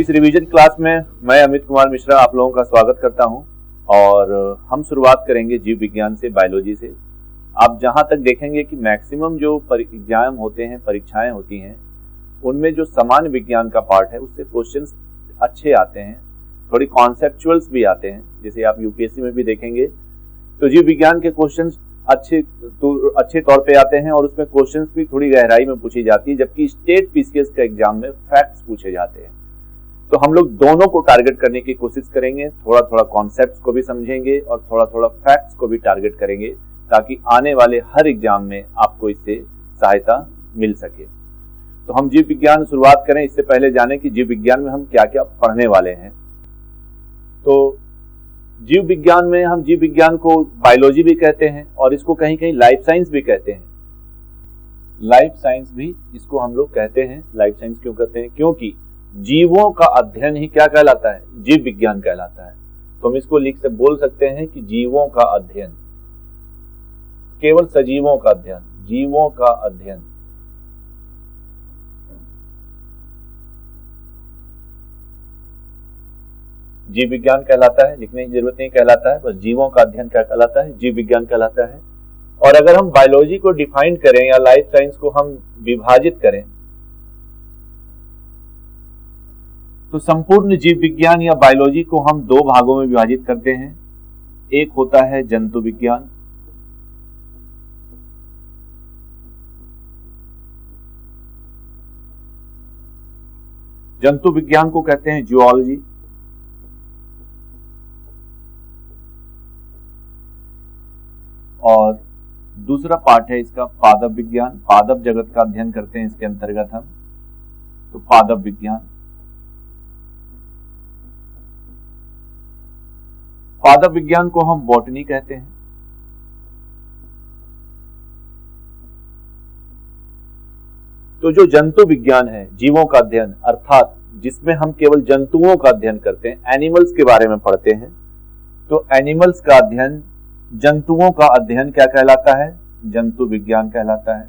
इस revision class में मैं अमित कुमार मिश्रा आप लोगों का स्वागत करता हूं और हम शुरुआत करेंगे जीव विज्ञान से, बायोलॉजी से। आप जहां तक देखेंगे कि मैक्सिमम जो एग्जाम होते हैं, परीक्षाएं होती हैं, उनमें जो सामान्य विज्ञान का पार्ट है उससे क्वेश्चंस अच्छे आते हैं, थोड़ी कॉन्सेप्चुअल्स भी आते हैं। जैसे आप यूपीएससी में भी देखेंगे तो जीव विज्ञान के क्वेश्चंस अच्छे तौर पे आते हैं और उसमें क्वेश्चंस भी थोड़ी गहराई में पूछी जाती है, जबकि स्टेट पीसीएस का एग्जाम में फैक्ट्स पूछे जाते हैं। तो हम लोग दोनों को टारगेट करने की कोशिश करेंगे, थोड़ा थोड़ा कॉन्सेप्ट्स को भी समझेंगे और थोड़ा थोड़ा फैक्ट्स को भी टारगेट करेंगे, ताकि आने वाले हर एग्जाम में आपको इससे सहायता मिल सके। तो हम जीव विज्ञान शुरुआत करें, इससे पहले जाने कि जीव विज्ञान में हम क्या क्या पढ़ने वाले हैं। तो जीव विज्ञान में हम जीव विज्ञान को बायोलॉजी भी कहते हैं और इसको कहीं कहीं लाइफ साइंस भी कहते हैं। लाइफ साइंस भी इसको हम लोग कहते हैं। लाइफ साइंस क्यों कहते हैं? क्योंकि जीवों का अध्ययन ही क्या कहलाता है? जीव विज्ञान कहलाता है। तो हम इसको लिख से बोल सकते हैं कि जीवों का अध्ययन, केवल सजीवों का अध्ययन, जीवों का अध्ययन। जीव विज्ञान कहलाता है, लिखने की जरूरत नहीं कहलाता है, बस जीवों का अध्ययन क्या कहलाता है? जीव विज्ञान कहलाता है। और अगर हम बायोलॉजी को डिफाइन करें या लाइफ साइंस को हम विभाजित करें तो संपूर्ण जीव विज्ञान या बायोलॉजी को हम दो भागों में विभाजित करते हैं। एक होता है जंतु विज्ञान, जंतु विज्ञान को कहते हैं जूलॉजी, और दूसरा पार्ट है इसका पादप विज्ञान। पादप जगत का अध्ययन करते हैं इसके अंतर्गत हम, तो पादप विज्ञान। पादप विज्ञान को हम बॉटनी कहते हैं। तो जो जंतु विज्ञान है, जीवों का अध्ययन, अर्थात जिसमें हम केवल जंतुओं का अध्ययन करते हैं, एनिमल्स के बारे में पढ़ते हैं, तो एनिमल्स का अध्ययन, जंतुओं का अध्ययन क्या कहलाता है? जंतु विज्ञान कहलाता है।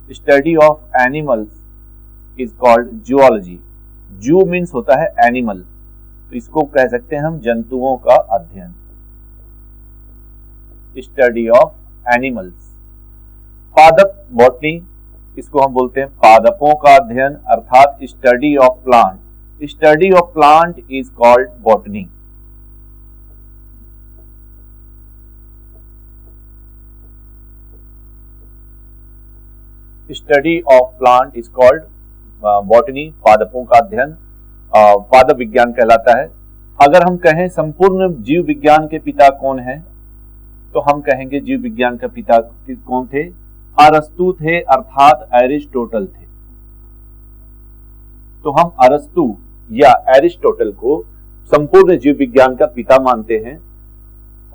Study of animals is called zoology. जू मीन्स होता है एनिमल, तो इसको कह सकते हैं हम जंतुओं का अध्ययन, स्टडी ऑफ एनिमल्स। पादप, बॉटनी, इसको हम बोलते हैं पादपों का अध्ययन, अर्थात study of plant. Study of plant is called botany. Study of plant is called botany, पादपों का अध्ययन पादप विज्ञान कहलाता है। अगर हम कहें संपूर्ण जीव विज्ञान के पिता कौन है, तो हम कहेंगे जीव विज्ञान का पिता कौन थे? अरस्तु थे, अर्थात एरिस्टोटल थे। तो हम अरस्तु या एरिस्टोटल को संपूर्ण जीव विज्ञान का पिता मानते हैं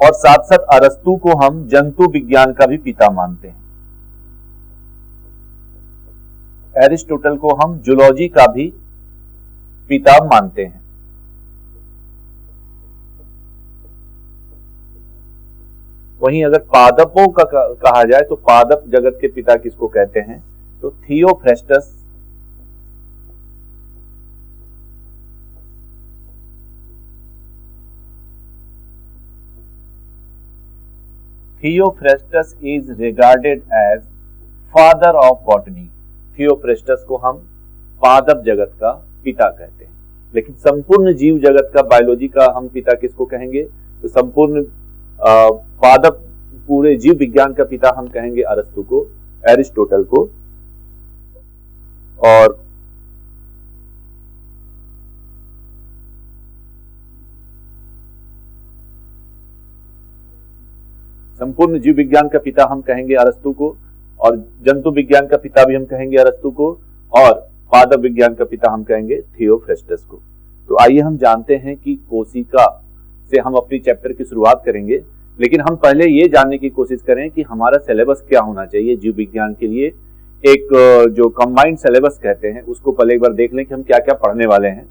और साथ साथ अरस्तु को हम जंतु विज्ञान का भी पिता मानते हैं। एरिस्टोटल को हम जूलॉजी का भी पिता मानते हैं। वहीं अगर पादपों का कहा जाए तो पादप जगत के पिता किसको कहते हैं? तो Theophrastus, Theophrastus is regarded as father of botany. Theophrastus को हम पादप जगत का पिता कहते हैं। लेकिन संपूर्ण जीव जगत का, बायोलॉजी का हम पिता किसको कहेंगे? तो संपूर्ण पादप, पूरे जीव विज्ञान का पिता हम कहेंगे अरस्तु को, एरिस्टोटल को। और संपूर्ण जीव विज्ञान का पिता हम कहेंगे अरस्तु को, और जंतु विज्ञान का पिता भी हम कहेंगे अरस्तु को, और पादप विज्ञान का पिता हम कहेंगे थियोफ्रेस्टस को। तो आइए हम जानते हैं कि कोशिका से हम अपनी चैप्टर की शुरुआत करेंगे, लेकिन हम पहले ये जानने की कोशिश करें कि हमारा सिलेबस क्या होना चाहिए जीव विज्ञान के लिए। एक जो कंबाइंड सिलेबस कहते हैं उसको पहले एक बार देख लें कि हम क्या क्या पढ़ने वाले हैं।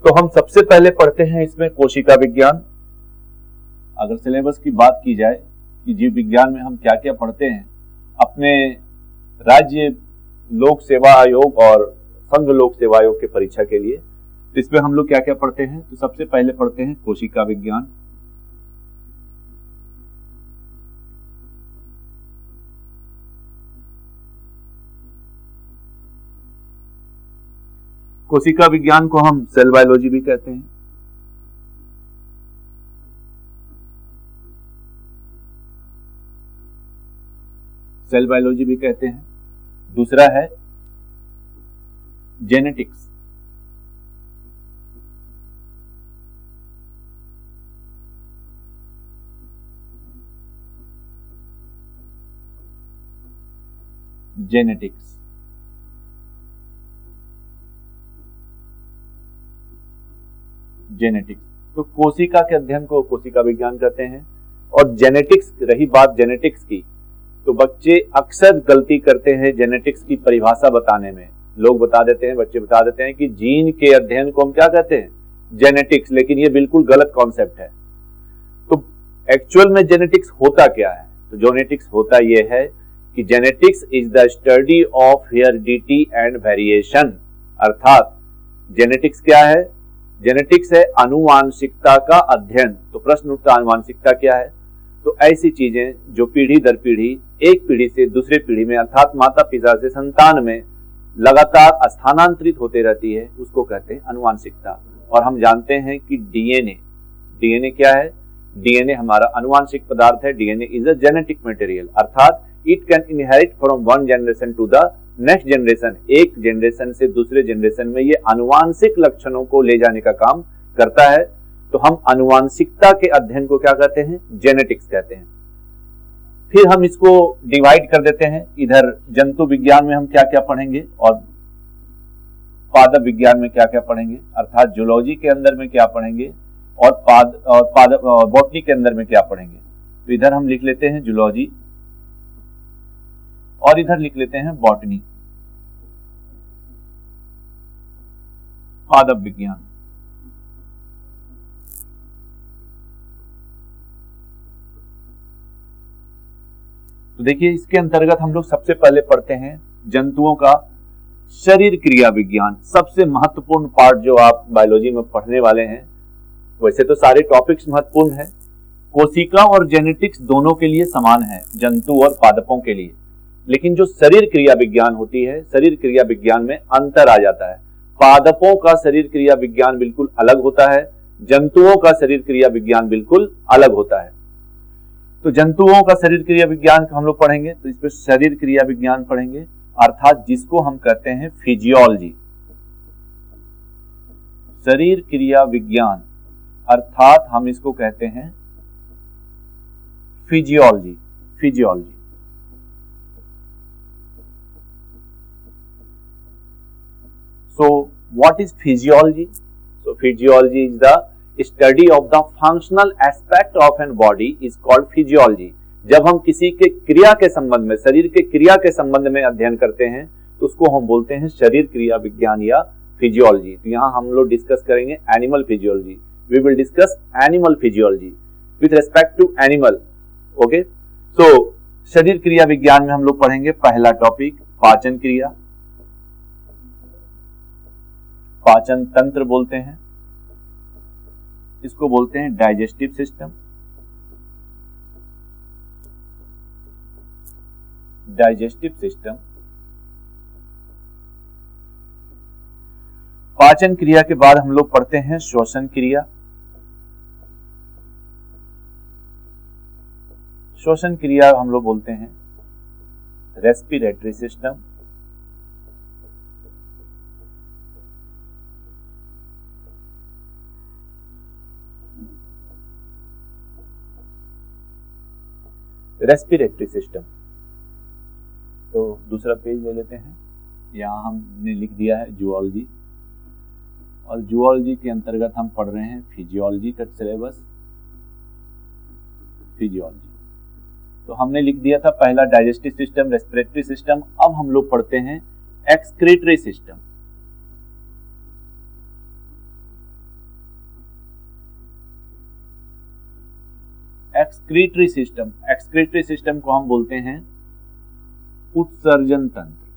तो हम सबसे पहले पढ़ते हैं इसमें कोशिका विज्ञान। अगर सिलेबस की बात की जाए कि जीव विज्ञान में हम क्या क्या पढ़ते हैं, अपने राज्य लोक सेवा आयोग और संघ लोक सेवा आयोग के परीक्षा के लिए। तो इसमें हम लोग क्या क्या पढ़ते हैं, तो सबसे पहले पढ़ते हैं कोशिका विज्ञान। कोशिका विज्ञान को हम सेल बायोलॉजी भी कहते हैं। सेल बायोलॉजी भी कहते हैं। दूसरा है जेनेटिक्स। जेनेटिक्स जेनेटिक्स तो कोशिका के अध्ययन को कोशिका विज्ञान कहते हैं। और जेनेटिक्स, रही बात जेनेटिक्स की, तो बच्चे अक्सर गलती करते हैं जेनेटिक्स की परिभाषा बताने में। लोग बता देते हैं, बच्चे बता देते हैं कि जीन के अध्ययन को हम क्या कहते हैं, जेनेटिक्स, लेकिन ये बिल्कुल गलत कॉन्सेप्ट है। तो एक्चुअल में जेनेटिक्स होता क्या है, तो जेनेटिक्स होता ये है कि genetics is the study of heredity and variation. अर्थात जेनेटिक्स क्या है, जेनेटिक्स है आनुवांशिकता का अध्ययन। तो प्रश्न उठता, आनुवांशिकता क्या है, तो ऐसी चीजें जो पीढ़ी दर पीढ़ी, एक पीढ़ी से दूसरे पीढ़ी में अर्थात माता पिता से संतान में लगातार स्थानांतरित होते रहती है, उसको कहते हैं आनुवांशिकता। और हम जानते हैं कि डीएनए क्या है, डीएनए हमारा आनुवांशिक पदार्थ है। DNA is a genetic material, अर्थात it can inherit from one generation to the next generation. एक जनरेशन से दूसरे जनरेशन में ये आनुवांशिक लक्षणों को ले जाने का काम करता है। तो हम आनुवांशिकता के अध्ययन को क्या कहते हैं, जेनेटिक्स कहते हैं। फिर हम इसको डिवाइड कर देते हैं, इधर जंतु विज्ञान में हम क्या क्या पढ़ेंगे और पादप विज्ञान में क्या क्या पढ़ेंगे, अर्थात जूलॉजी के अंदर में क्या पढ़ेंगे और बॉटनी के अंदर में क्या पढ़ेंगे। तो इधर हम लिख लेते हैं जूलॉजी और इधर लिख लेते हैं बॉटनी, पादप विज्ञान। तो देखिए इसके अंतर्गत हम लोग सबसे पहले पढ़ते हैं जंतुओं का शरीर क्रिया विज्ञान। सबसे महत्वपूर्ण पार्ट जो आप बायोलॉजी में पढ़ने वाले हैं। वैसे तो सारे टॉपिक्स महत्वपूर्ण हैं, कोशिका और जेनेटिक्स दोनों के लिए समान है, जंतु और पादपों के लिए। लेकिन जो शरीर क्रिया विज्ञान होती है, शरीर क्रिया विज्ञान में अंतर आ जाता है। पादपों का शरीर क्रिया विज्ञान बिल्कुल अलग होता है, जंतुओं का शरीर क्रिया विज्ञान बिल्कुल अलग होता है। तो जंतुओं का शरीर क्रिया विज्ञान हम लोग पढ़ेंगे, तो इस पर शरीर क्रिया विज्ञान पढ़ेंगे, अर्थात जिसको हम कहते हैं फिजियोलॉजी। शरीर क्रिया विज्ञान अर्थात हम इसको कहते हैं physiology. So what is physiology? So physiology is the study of the functional aspect of an body is called physiology। जब हम किसी के क्रिया के संबंध में, शरीर के क्रिया के संबंध में अध्ययन करते हैं तो उसको हम बोलते हैं शरीर क्रिया विज्ञान या फिजियोलॉजी। तो यहाँ हम लोग डिस्कस करेंगे animal physiology. We will discuss animal physiology with respect to animal. Okay, so शरीर क्रिया विज्ञान में हम लोग पढ़ेंगे पहला टॉपिक पाचन क्रिया। पाचन तंत्र बोलते हैं इसको, बोलते हैं डाइजेस्टिव सिस्टम। Digestive system. पाचन क्रिया के बाद हम लोग पढ़ते हैं श्वसन क्रिया। श्वसन क्रिया हम लोग बोलते हैं रेस्पिरेटरी सिस्टम। Respiratory system. तो दूसरा पेज ले लेते हैं, यहां हमने लिख दिया है जूलॉजी, और जूलॉजी के अंतर्गत हम पढ़ रहे हैं फिजियोलॉजी का सिलेबस। फिजियोलॉजी तो हमने लिख दिया था पहला डाइजेस्टिव सिस्टम, रेस्पिरेटरी सिस्टम। अब हम लोग पढ़ते हैं excretory system. Excretory system, excretory system को हम बोलते हैं उत्सर्जन तंत्र।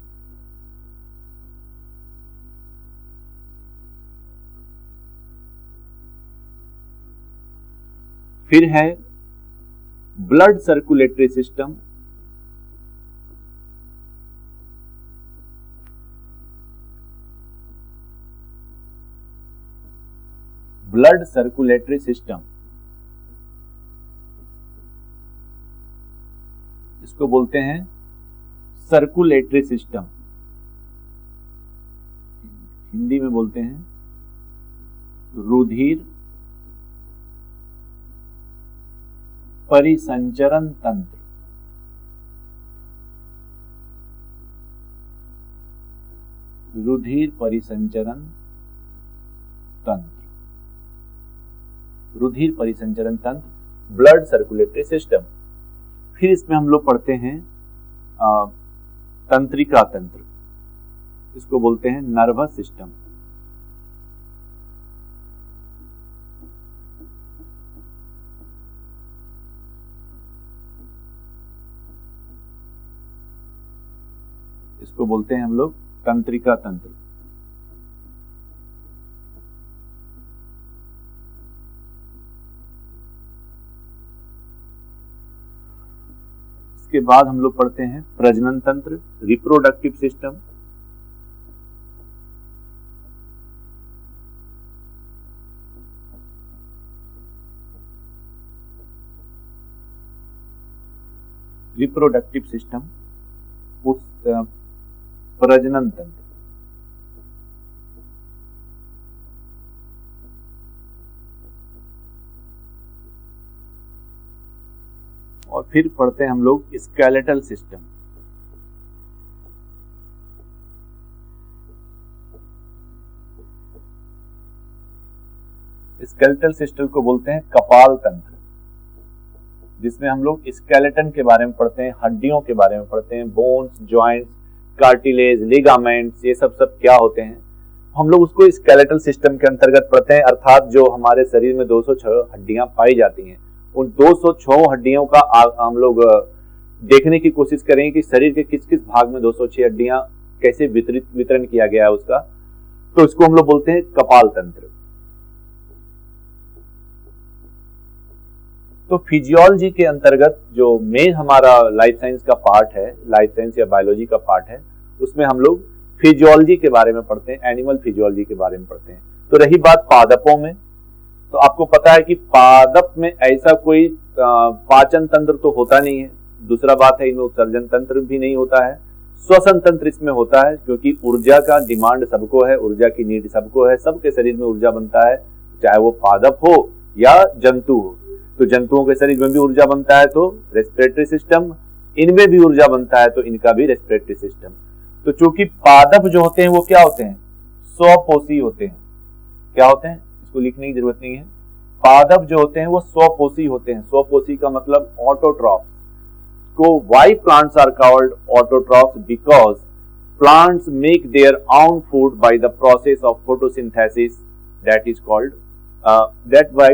फिर है blood circulatory system, blood circulatory system, इसको बोलते हैं सर्कुलेटरी सिस्टम, हिंदी में बोलते हैं रुधिर परिसंचरण तंत्र। रुधिर परिसंचरण तंत्र, रुधिर परिसंचरण तंत्र, ब्लड सर्कुलेटरी सिस्टम। फिर इसमें हम लोग पढ़ते हैं तंत्रिका तंत्र, इसको बोलते हैं नर्वस सिस्टम। इसको बोलते हैं हम लोग तंत्रिका तंत्र। इसके बाद हम लोग पढ़ते हैं प्रजनन तंत्र, रिप्रोडक्टिव सिस्टम। रिप्रोडक्टिव सिस्टम, प्रजनन तंत्र। और फिर पढ़ते हैं हम लोग स्केलेटल सिस्टम। स्केलेटल सिस्टम को बोलते हैं कपाल तंत्र, जिसमें हम लोग स्केलेटन के बारे में पढ़ते हैं, हड्डियों के बारे में पढ़ते हैं, बोन्स, जॉइंट्स, कार्टिलेज, लिगामेंट्स, ये सब क्या होते हैं, हम लोग उसको स्केलेटल सिस्टम के अंतर्गत पढ़ते हैं। अर्थात जो हमारे शरीर में 206 हड्डियां पाई जाती हैं, उन 206 हड्डियों का हम लोग देखने की कोशिश करेंगे कि शरीर के किस किस भाग में 206 हड्डियां कैसे वितरण किया गया है उसका, तो इसको हम लोग बोलते हैं कपाल तंत्र। तो फिजियोलॉजी के अंतर्गत जो मेन हमारा लाइफ साइंस का पार्ट है, लाइफ साइंस या बायोलॉजी का पार्ट है, उसमें हम लोग फिजियोलॉजी के बारे में पढ़ते हैं, एनिमल फिजियोलॉजी के बारे में पढ़ते हैं। तो रही बात पादपों में, तो आपको पता है कि पादप में ऐसा कोई पाचन तंत्र तो होता नहीं है। दूसरा बात है, इनमें उत्सर्जन तंत्र भी नहीं होता है, श्वसन तंत्र इसमें होता है, क्योंकि ऊर्जा का डिमांड सबको है, ऊर्जा की नीड सबको है, सबके शरीर में ऊर्जा बनता है, चाहे वो पादप हो या जंतु हो। तो जंतुओं के शरीर में भी ऊर्जा बनता है, तो रेस्पिरेटरी सिस्टम, इनमें भी ऊर्जा बनता है, तो इनका भी रेस्पिरेटरी सिस्टम। तो चूंकि पादप जो होते हैं वो क्या होते हैं, स्वपोषी होते हैं। क्या होते हैं, इसको लिखने की जरूरत नहीं है। पादप जो होते हैं वो स्वपोषी होते हैं। स्वपोषी का मतलब ऑटोट्रॉफ्स। को why plants are called autotrophs, because plants make their own food by the process of photosynthesis, that is called that why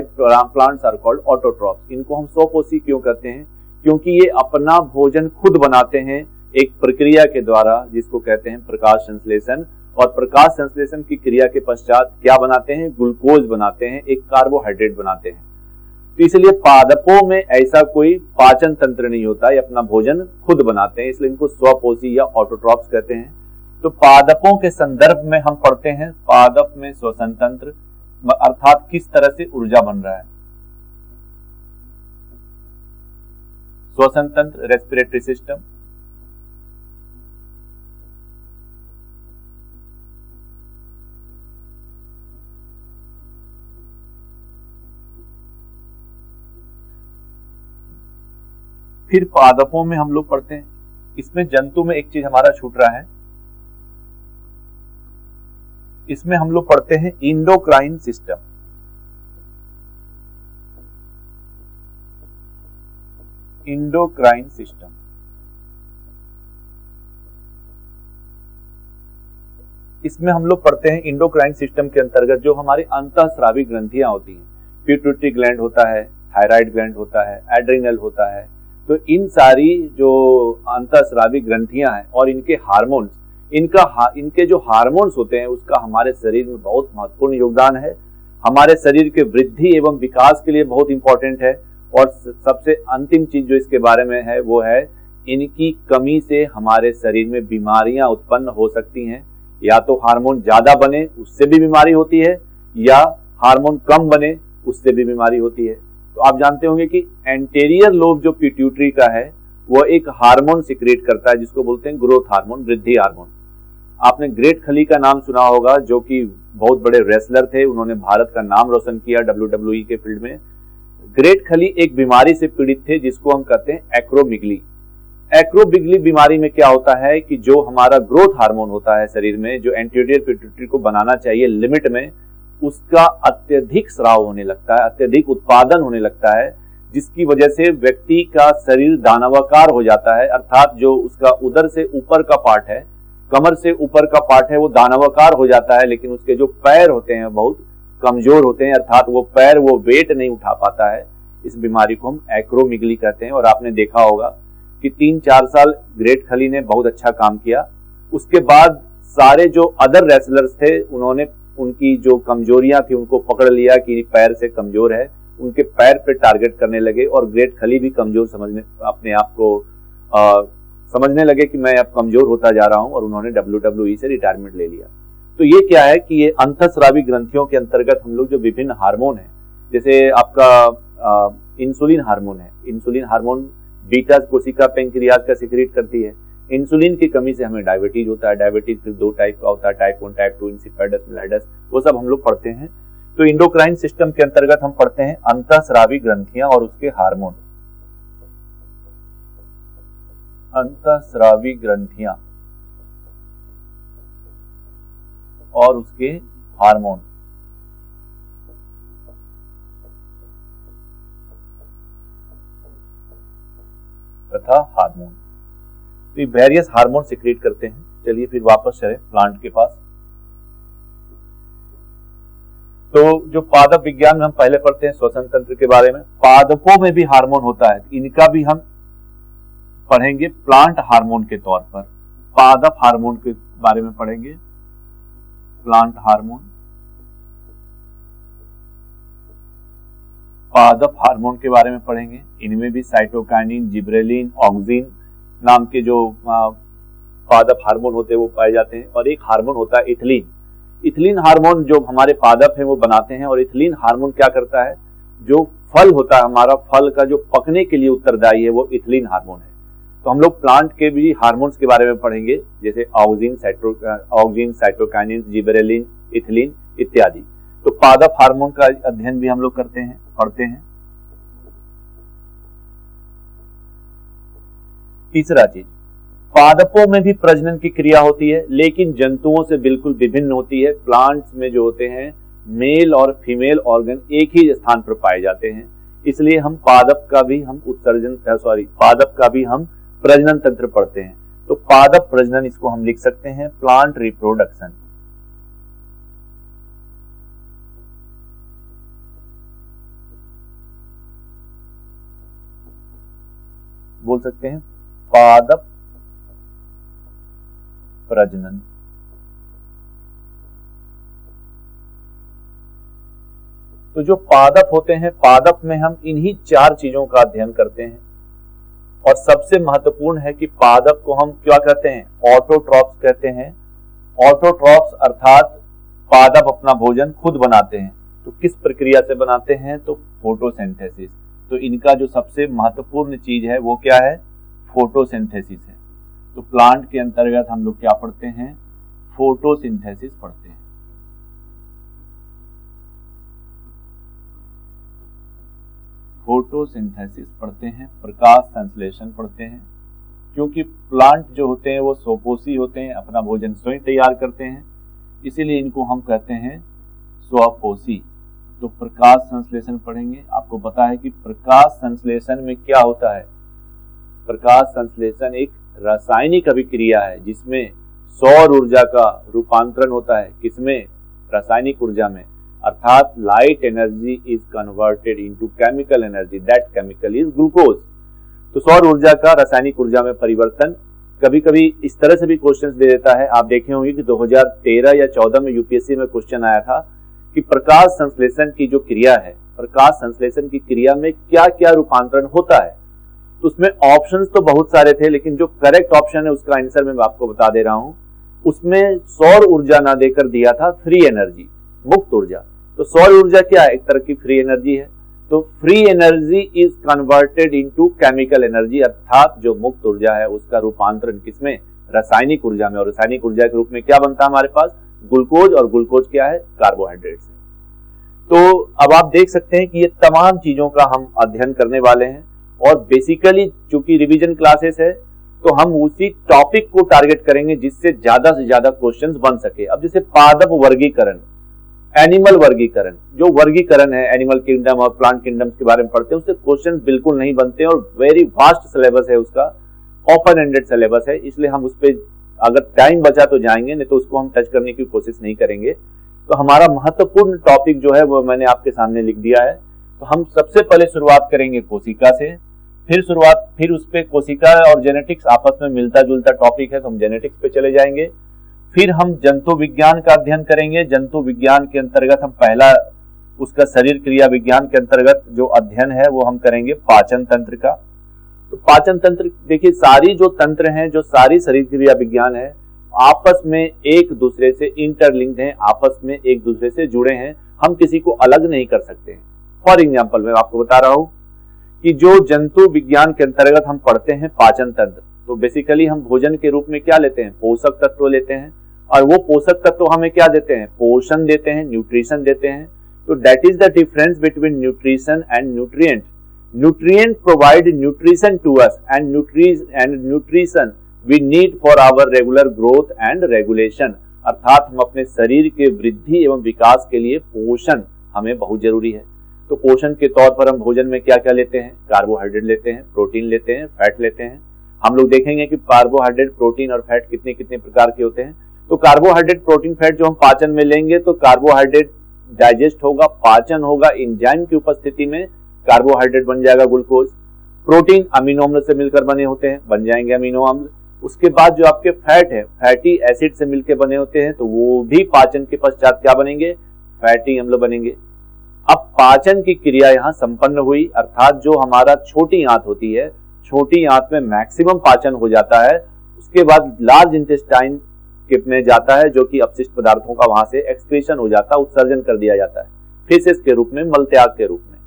plants are called autotrophs। इनको हम स्वपोषी क्यों कहते हैं, क्योंकि ये अपना भोजन खुद बनाते हैं एक प्रक्रिया के द्वारा, जिसको कहते हैं प्रकाश संश्लेषण। और प्रकाश संश्लेषण की क्रिया के पश्चात क्या बनाते हैं, ग्लूकोज बनाते हैं, एक कार्बोहाइड्रेट बनाते हैं। तो इसलिए पादपों में ऐसा कोई पाचन तंत्र नहीं होता, ये अपना भोजन खुद बनाते हैं, इसलिए इनको स्वपोषी या ऑटोट्रॉफ्स कहते हैं। तो पादपों के संदर्भ में हम पढ़ते हैं पादप में श्वसन तंत्र, अर्थात किस तरह से ऊर्जा बन रहा है। श्वसन तंत्र, रेस्पिरेटरी सिस्टम, फिर पादपों में हम लोग पढ़ते हैं, इसमें जंतु में एक चीज हमारा छूट रहा है, इसमें हम लोग पढ़ते हैं इंडोक्राइन सिस्टम। इंडोक्राइन सिस्टम, इसमें हम लोग पढ़ते हैं इंडोक्राइन सिस्टम के अंतर्गत जो हमारी अंतःस्रावी ग्रंथियां होती हैं, पिट्यूटरी ग्लैंड होता है, थायराइड ग्लैंड होता है, एड्रिनल होता है। तो इन सारी जो अंतःस्रावी ग्रंथियां हैं और इनके हार्मोन्स, इनके जो हार्मोन्स होते हैं उसका हमारे शरीर में बहुत महत्वपूर्ण योगदान है। हमारे शरीर के वृद्धि एवं विकास के लिए बहुत इंपॉर्टेंट है। और सबसे अंतिम चीज जो इसके बारे में है वो है इनकी कमी से हमारे शरीर में बीमारियां उत्पन्न हो सकती हैं। या तो हार्मोन ज्यादा बने उससे भी बीमारी होती है, या हार्मोन कम बने उससे भी बीमारी होती है। तो आप जानते होंगे कि एंटेरियर लोब जो पिट्यूटरी का है वो एक हार्मोन सिक्रेट करता है जिसको बोलते हैं ग्रोथ हार्मोन, वृद्धि हार्मोन। आपने ग्रेट खली का नाम सुना होगा, जो कि बहुत बड़े रेसलर थे, उन्होंने भारत का नाम रोशन किया WWE के फील्ड में। ग्रेट खली एक बीमारी से पीड़ित थे जिसको हम कहते हैं एक्रोमिगली। एक्रोमिगली बीमारी में क्या होता है कि जो हमारा ग्रोथ हार्मोन होता है शरीर में, जो एंटीरियर पिट्यूटरी को बनाना चाहिए लिमिट में, उसका अत्यधिक स्राव होने लगता है, अत्यधिक उत्पादन होने लगता है, जिसकी वजह से व्यक्ति का शरीर दानवाकार हो जाता है। अर्थात जो उसका उदर से ऊपर का पार्ट है, कमर से ऊपर का पार्ट है, वो दानवाकार हो जाता है, लेकिन उसके जो पैर होते हैं बहुत कमजोर होते हैं, अर्थात वो पैर वो वेट नहीं उठा पाता है। इस बीमारी को हम एक्रोमिगली कहते हैं। और आपने देखा होगा कि 3-4 साल ग्रेट खली ने बहुत अच्छा काम किया। उसके बाद सारे जो अदर रेसलर्स थे उन्होंने उनकी जो कमजोरियां थी उनको पकड़ लिया कि पैर से कमजोर है, उनके पैर पे टारगेट करने लगे। और ग्रेट खली भी कमजोर समझने अपने आप को समझने लगे कि मैं अब कमजोर होता जा रहा हूं, और उन्होंने WWE से रिटायरमेंट ले लिया। तो ये क्या है कि ये अंतःस्रावी ग्रंथियों के अंतर्गत हम लोग जो विभिन्न हार्मोन है, जैसे आपका इंसुलिन हार्मोन है, इंसुलिन हार्मोन बीटा कोशिका पेंक्रियाज का सिक्रेट करती है। इंसुलिन की कमी से हमें डायबिटीज होता है। डायबिटीज फिर 2 टाइप का होता है, टाइप 1, टाइप 2, इंसिपिडस, मेलिटस, वो सब हम लोग पढ़ते हैं। तो इंडोक्राइन सिस्टम के अंतर्गत हम पढ़ते हैं अंतःस्रावी ग्रंथियां और उसके हार्मोन। अंतःस्रावी ग्रंथियां और उसके हार्मोन। तथा हार्मोन, तो वेरियस हार्मोन सिक्रेट करते हैं। चलिए फिर वापस चले प्लांट के पास। तो जो पादप विज्ञान में हम पहले पढ़ते हैं श्वसन तंत्र के बारे में, पादपों में भी हार्मोन होता है, इनका भी हम पढ़ेंगे प्लांट हार्मोन के तौर पर। पादप हार्मोन के बारे में पढ़ेंगे, प्लांट हार्मोन, पादप हार्मोन के बारे में पढ़ेंगे। इनमें भी साइटोकाइनिन, जिब्रेलिन, ऑक्सिन नाम के जो पादप हार्मोन होते हैं वो पाए जाते हैं। और एक हार्मोन होता है इथिलीन। इथिलीन हार्मोन जो हमारे पादप हैं वो बनाते हैं। और इथिलीन हार्मोन क्या करता है, जो फल होता है हमारा, फल का जो पकने के लिए उत्तरदायी है वो इथिलीन हार्मोन है। तो हम लोग प्लांट के भी हार्मोन्स के बारे में पढ़ेंगे, जैसे ऑक्सिन, साइटोकाइनिन, जिब्रेलिन, इथिलीन इत्यादि। तो पादप हार्मोन का अध्ययन भी हम लोग करते हैं, पढ़ते हैं। तीसरा चीज, पादपों में भी प्रजनन की क्रिया होती है, लेकिन जंतुओं से बिल्कुल विभिन्न होती है। प्लांट्स में जो होते हैं मेल और फीमेल ऑर्गन एक ही स्थान पर पाए जाते हैं, इसलिए हम पादप का भी हम पादप का भी हम प्रजनन तंत्र पढ़ते हैं। तो पादप प्रजनन, इसको हम लिख सकते हैं प्लांट रिप्रोडक्शन। बोल सकते हैं पादप प्रजनन। तो जो पादप होते हैं, पादप में हम इन्हीं 4 चीजों का अध्ययन करते हैं। और सबसे महत्वपूर्ण है कि पादप को हम क्या कहते हैं, ऑटोट्रॉप्स कहते हैं। ऑटोट्रॉप्स अर्थात पादप अपना भोजन खुद बनाते हैं। तो किस प्रक्रिया से बनाते हैं, तो फोटोसिंथेसिस। तो इनका जो सबसे महत्वपूर्ण चीज है वो क्या है, फोटोसिंथेसिस है। तो प्लांट के अंतर्गत हम लोग क्या पढ़ते हैं, फोटोसिंथेसिस पढ़ते हैं। फोटोसिंथेसिस पढ़ते हैं, प्रकाश संश्लेषण पढ़ते हैं। क्योंकि प्लांट जो होते हैं वो स्वपोषी होते हैं, अपना भोजन स्वयं तैयार करते हैं, इसीलिए इनको हम कहते हैं स्वपोषी। तो प्रकाश संश्लेषण पढ़ेंगे। आपको पता है कि प्रकाश संश्लेषण में क्या होता है, प्रकाश संश्लेषण एक रासायनिक अभिक्रिया है जिसमें सौर ऊर्जा का रूपांतरण होता है, किसमें, रासायनिक ऊर्जा में। अर्थात light energy is converted into chemical energy, that chemical is glucose. तो सौर ऊर्जा का रासायनिक ऊर्जा में परिवर्तन कभी कभी इस तरह से भी क्वेश्चंस दे देता है। आप देखे होंगे कि 2013 या 14 में यूपीएससी में क्वेश्चन आया था कि प्रकाश संश्लेषण की जो क्रिया है, प्रकाश संश्लेषण की क्रिया में क्या क्या रूपांतरण होता है। तो उसमें ऑप्शंस तो बहुत सारे थे, लेकिन जो करेक्ट ऑप्शन है उसका आंसर मैं आपको बता दे रहा हूं। उसमें सौर ऊर्जा ना देकर दिया था फ्री एनर्जी, मुक्त ऊर्जा। तो सौर ऊर्जा क्या है? एक तरह की फ्री एनर्जी है। तो free energy is converted into chemical energy, अर्थात जो मुक्त ऊर्जा है उसका रूपांतरण किसमें? रासायनिक ऊर्जा में। और रासायनिक ऊर्जा के रूप में क्या बनता है हमारे पास? ग्लूकोज। और ग्लूकोज क्या है? कार्बोहाइड्रेट्स है। तो अब आप देख सकते हैं कि ये तमाम चीजों का हम अध्ययन करने वाले हैं, और बेसिकली चूंकि रिवीजन क्लासेस है तो हम उसी टॉपिक को टारगेट करेंगे जिससे ज्यादा से ज्यादा क्वेश्चंस बन सके। अब जैसे पादप वर्गीकरण, एनिमल वर्गीकरण, जो वर्गीकरण है एनिमल किंगडम और प्लांट किंगडम्स के बारे में पढ़ते हैं, उससे क्वेश्चंस बिल्कुल नहीं बनते और वेरी वास्ट सिलेबस है उसका, ओपन एंडेड सिलेबस है, इसलिए हम उस पर अगर टाइम बचा तो जाएंगे, नहीं तो उसको हम टच करने की कोशिश नहीं करेंगे। तो हमारा महत्वपूर्ण टॉपिक जो है वो मैंने आपके सामने लिख दिया है। तो हम सबसे पहले शुरुआत करेंगे कोशिका से, फिर उस पे कोशिका और जेनेटिक्स आपस में मिलता जुलता टॉपिक है तो हम जेनेटिक्स पे चले जाएंगे। फिर हम जंतु विज्ञान का अध्ययन करेंगे। जंतु विज्ञान के अंतर्गत हम पहला उसका शरीर क्रिया विज्ञान के अंतर्गत जो अध्ययन है वो हम करेंगे पाचन तंत्र का। तो पाचन तंत्र, देखिए सारी जो तंत्र हैं, जो सारी शरीर क्रिया विज्ञान है, आपस में एक दूसरे से इंटरलिंक्ड हैं, आपस में एक दूसरे से जुड़े हैं, हम किसी को अलग नहीं कर सकते हैं। फॉर एग्जाम्पल मैं आपको बता रहा हूं कि जो जंतु विज्ञान के अंतर्गत हम पढ़ते हैं पाचन तंत्र, तो बेसिकली हम भोजन के रूप में क्या लेते हैं? पोषक तत्व लेते हैं, और वो पोषक तत्व हमें क्या देते हैं? पोषण देते हैं, न्यूट्रिशन देते हैं। तो that is the difference between nutrition and nutrient. Nutrient provide nutrition to us and nutrition we need for our regular growth and regulation, अर्थात हम अपने शरीर के वृद्धि एवं विकास के लिए पोषण हमें बहुत जरूरी है। तो पोषण के तौर पर हम भोजन में क्या क्या लेते हैं? कार्बोहाइड्रेट लेते हैं, प्रोटीन लेते हैं, फैट लेते हैं। हम लोग देखेंगे कि कार्बोहाइड्रेट, प्रोटीन और फैट कितने कितने प्रकार के होते हैं। तो कार्बोहाइड्रेट, प्रोटीन, फैट जो हम पाचन में लेंगे तो कार्बोहाइड्रेट डाइजेस्ट होगा, पाचन होगा, एंजाइम की उपस्थिति में कार्बोहाइड्रेट बन जाएगा ग्लूकोज। प्रोटीन अमीनो अम्ल से मिलकर बने होते हैं, बन जाएंगे अमीनो अम्ल। उसके बाद जो आपके फैट है, फैटी एसिड से मिलकर बने होते हैं, तो वो भी पाचन के पश्चात क्या बनेंगे? फैटी अम्ल बनेंगे। अब पाचन की क्रिया यहाँ संपन्न हुई, अर्थात जो हमारा छोटी आंत होती है, छोटी आंत में मैक्सिमम पाचन हो जाता है। उसके बाद लार्ज इंटेस्टाइन में जाता है, जो कि अपशिष्ट पदार्थों का वहां से एक्सक्रीशन हो जाता है, उत्सर्जन कर दिया जाता है फेसेस के रूप में, मलत्याग के रूप में।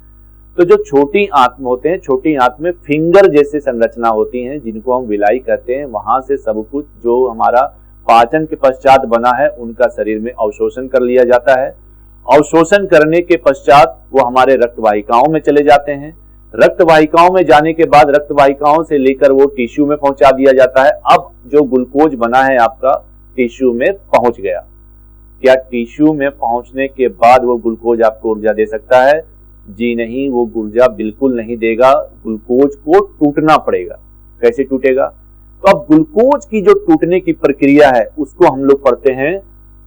तो जो छोटी आंत में होते हैं, छोटी आंत में फिंगर जैसे संरचना होती हैं जिनको हम विलाई कहते हैं, वहां से सब कुछ जो हमारा पाचन के पश्चात बना है उनका शरीर में अवशोषण कर लिया जाता है। अवशोषण करने के पश्चात वो हमारे रक्त वाहिकाओं में चले जाते हैं। रक्त वाहिकाओं में जाने के बाद रक्त वाहिकाओं से लेकर वो टिश्यू में पहुंचा दिया जाता है। अब जो ग्लूकोज बना है आपका टिश्यू में पहुंच गया। क्या टिश्यू में पहुंचने के बाद वो ग्लूकोज आपको ऊर्जा दे सकता है? जी नहीं, वो ऊर्जा बिल्कुल नहीं देगा। ग्लूकोज को टूटना पड़ेगा। कैसे टूटेगा? तो अब ग्लूकोज की जो टूटने की प्रक्रिया है उसको हम लोग पढ़ते हैं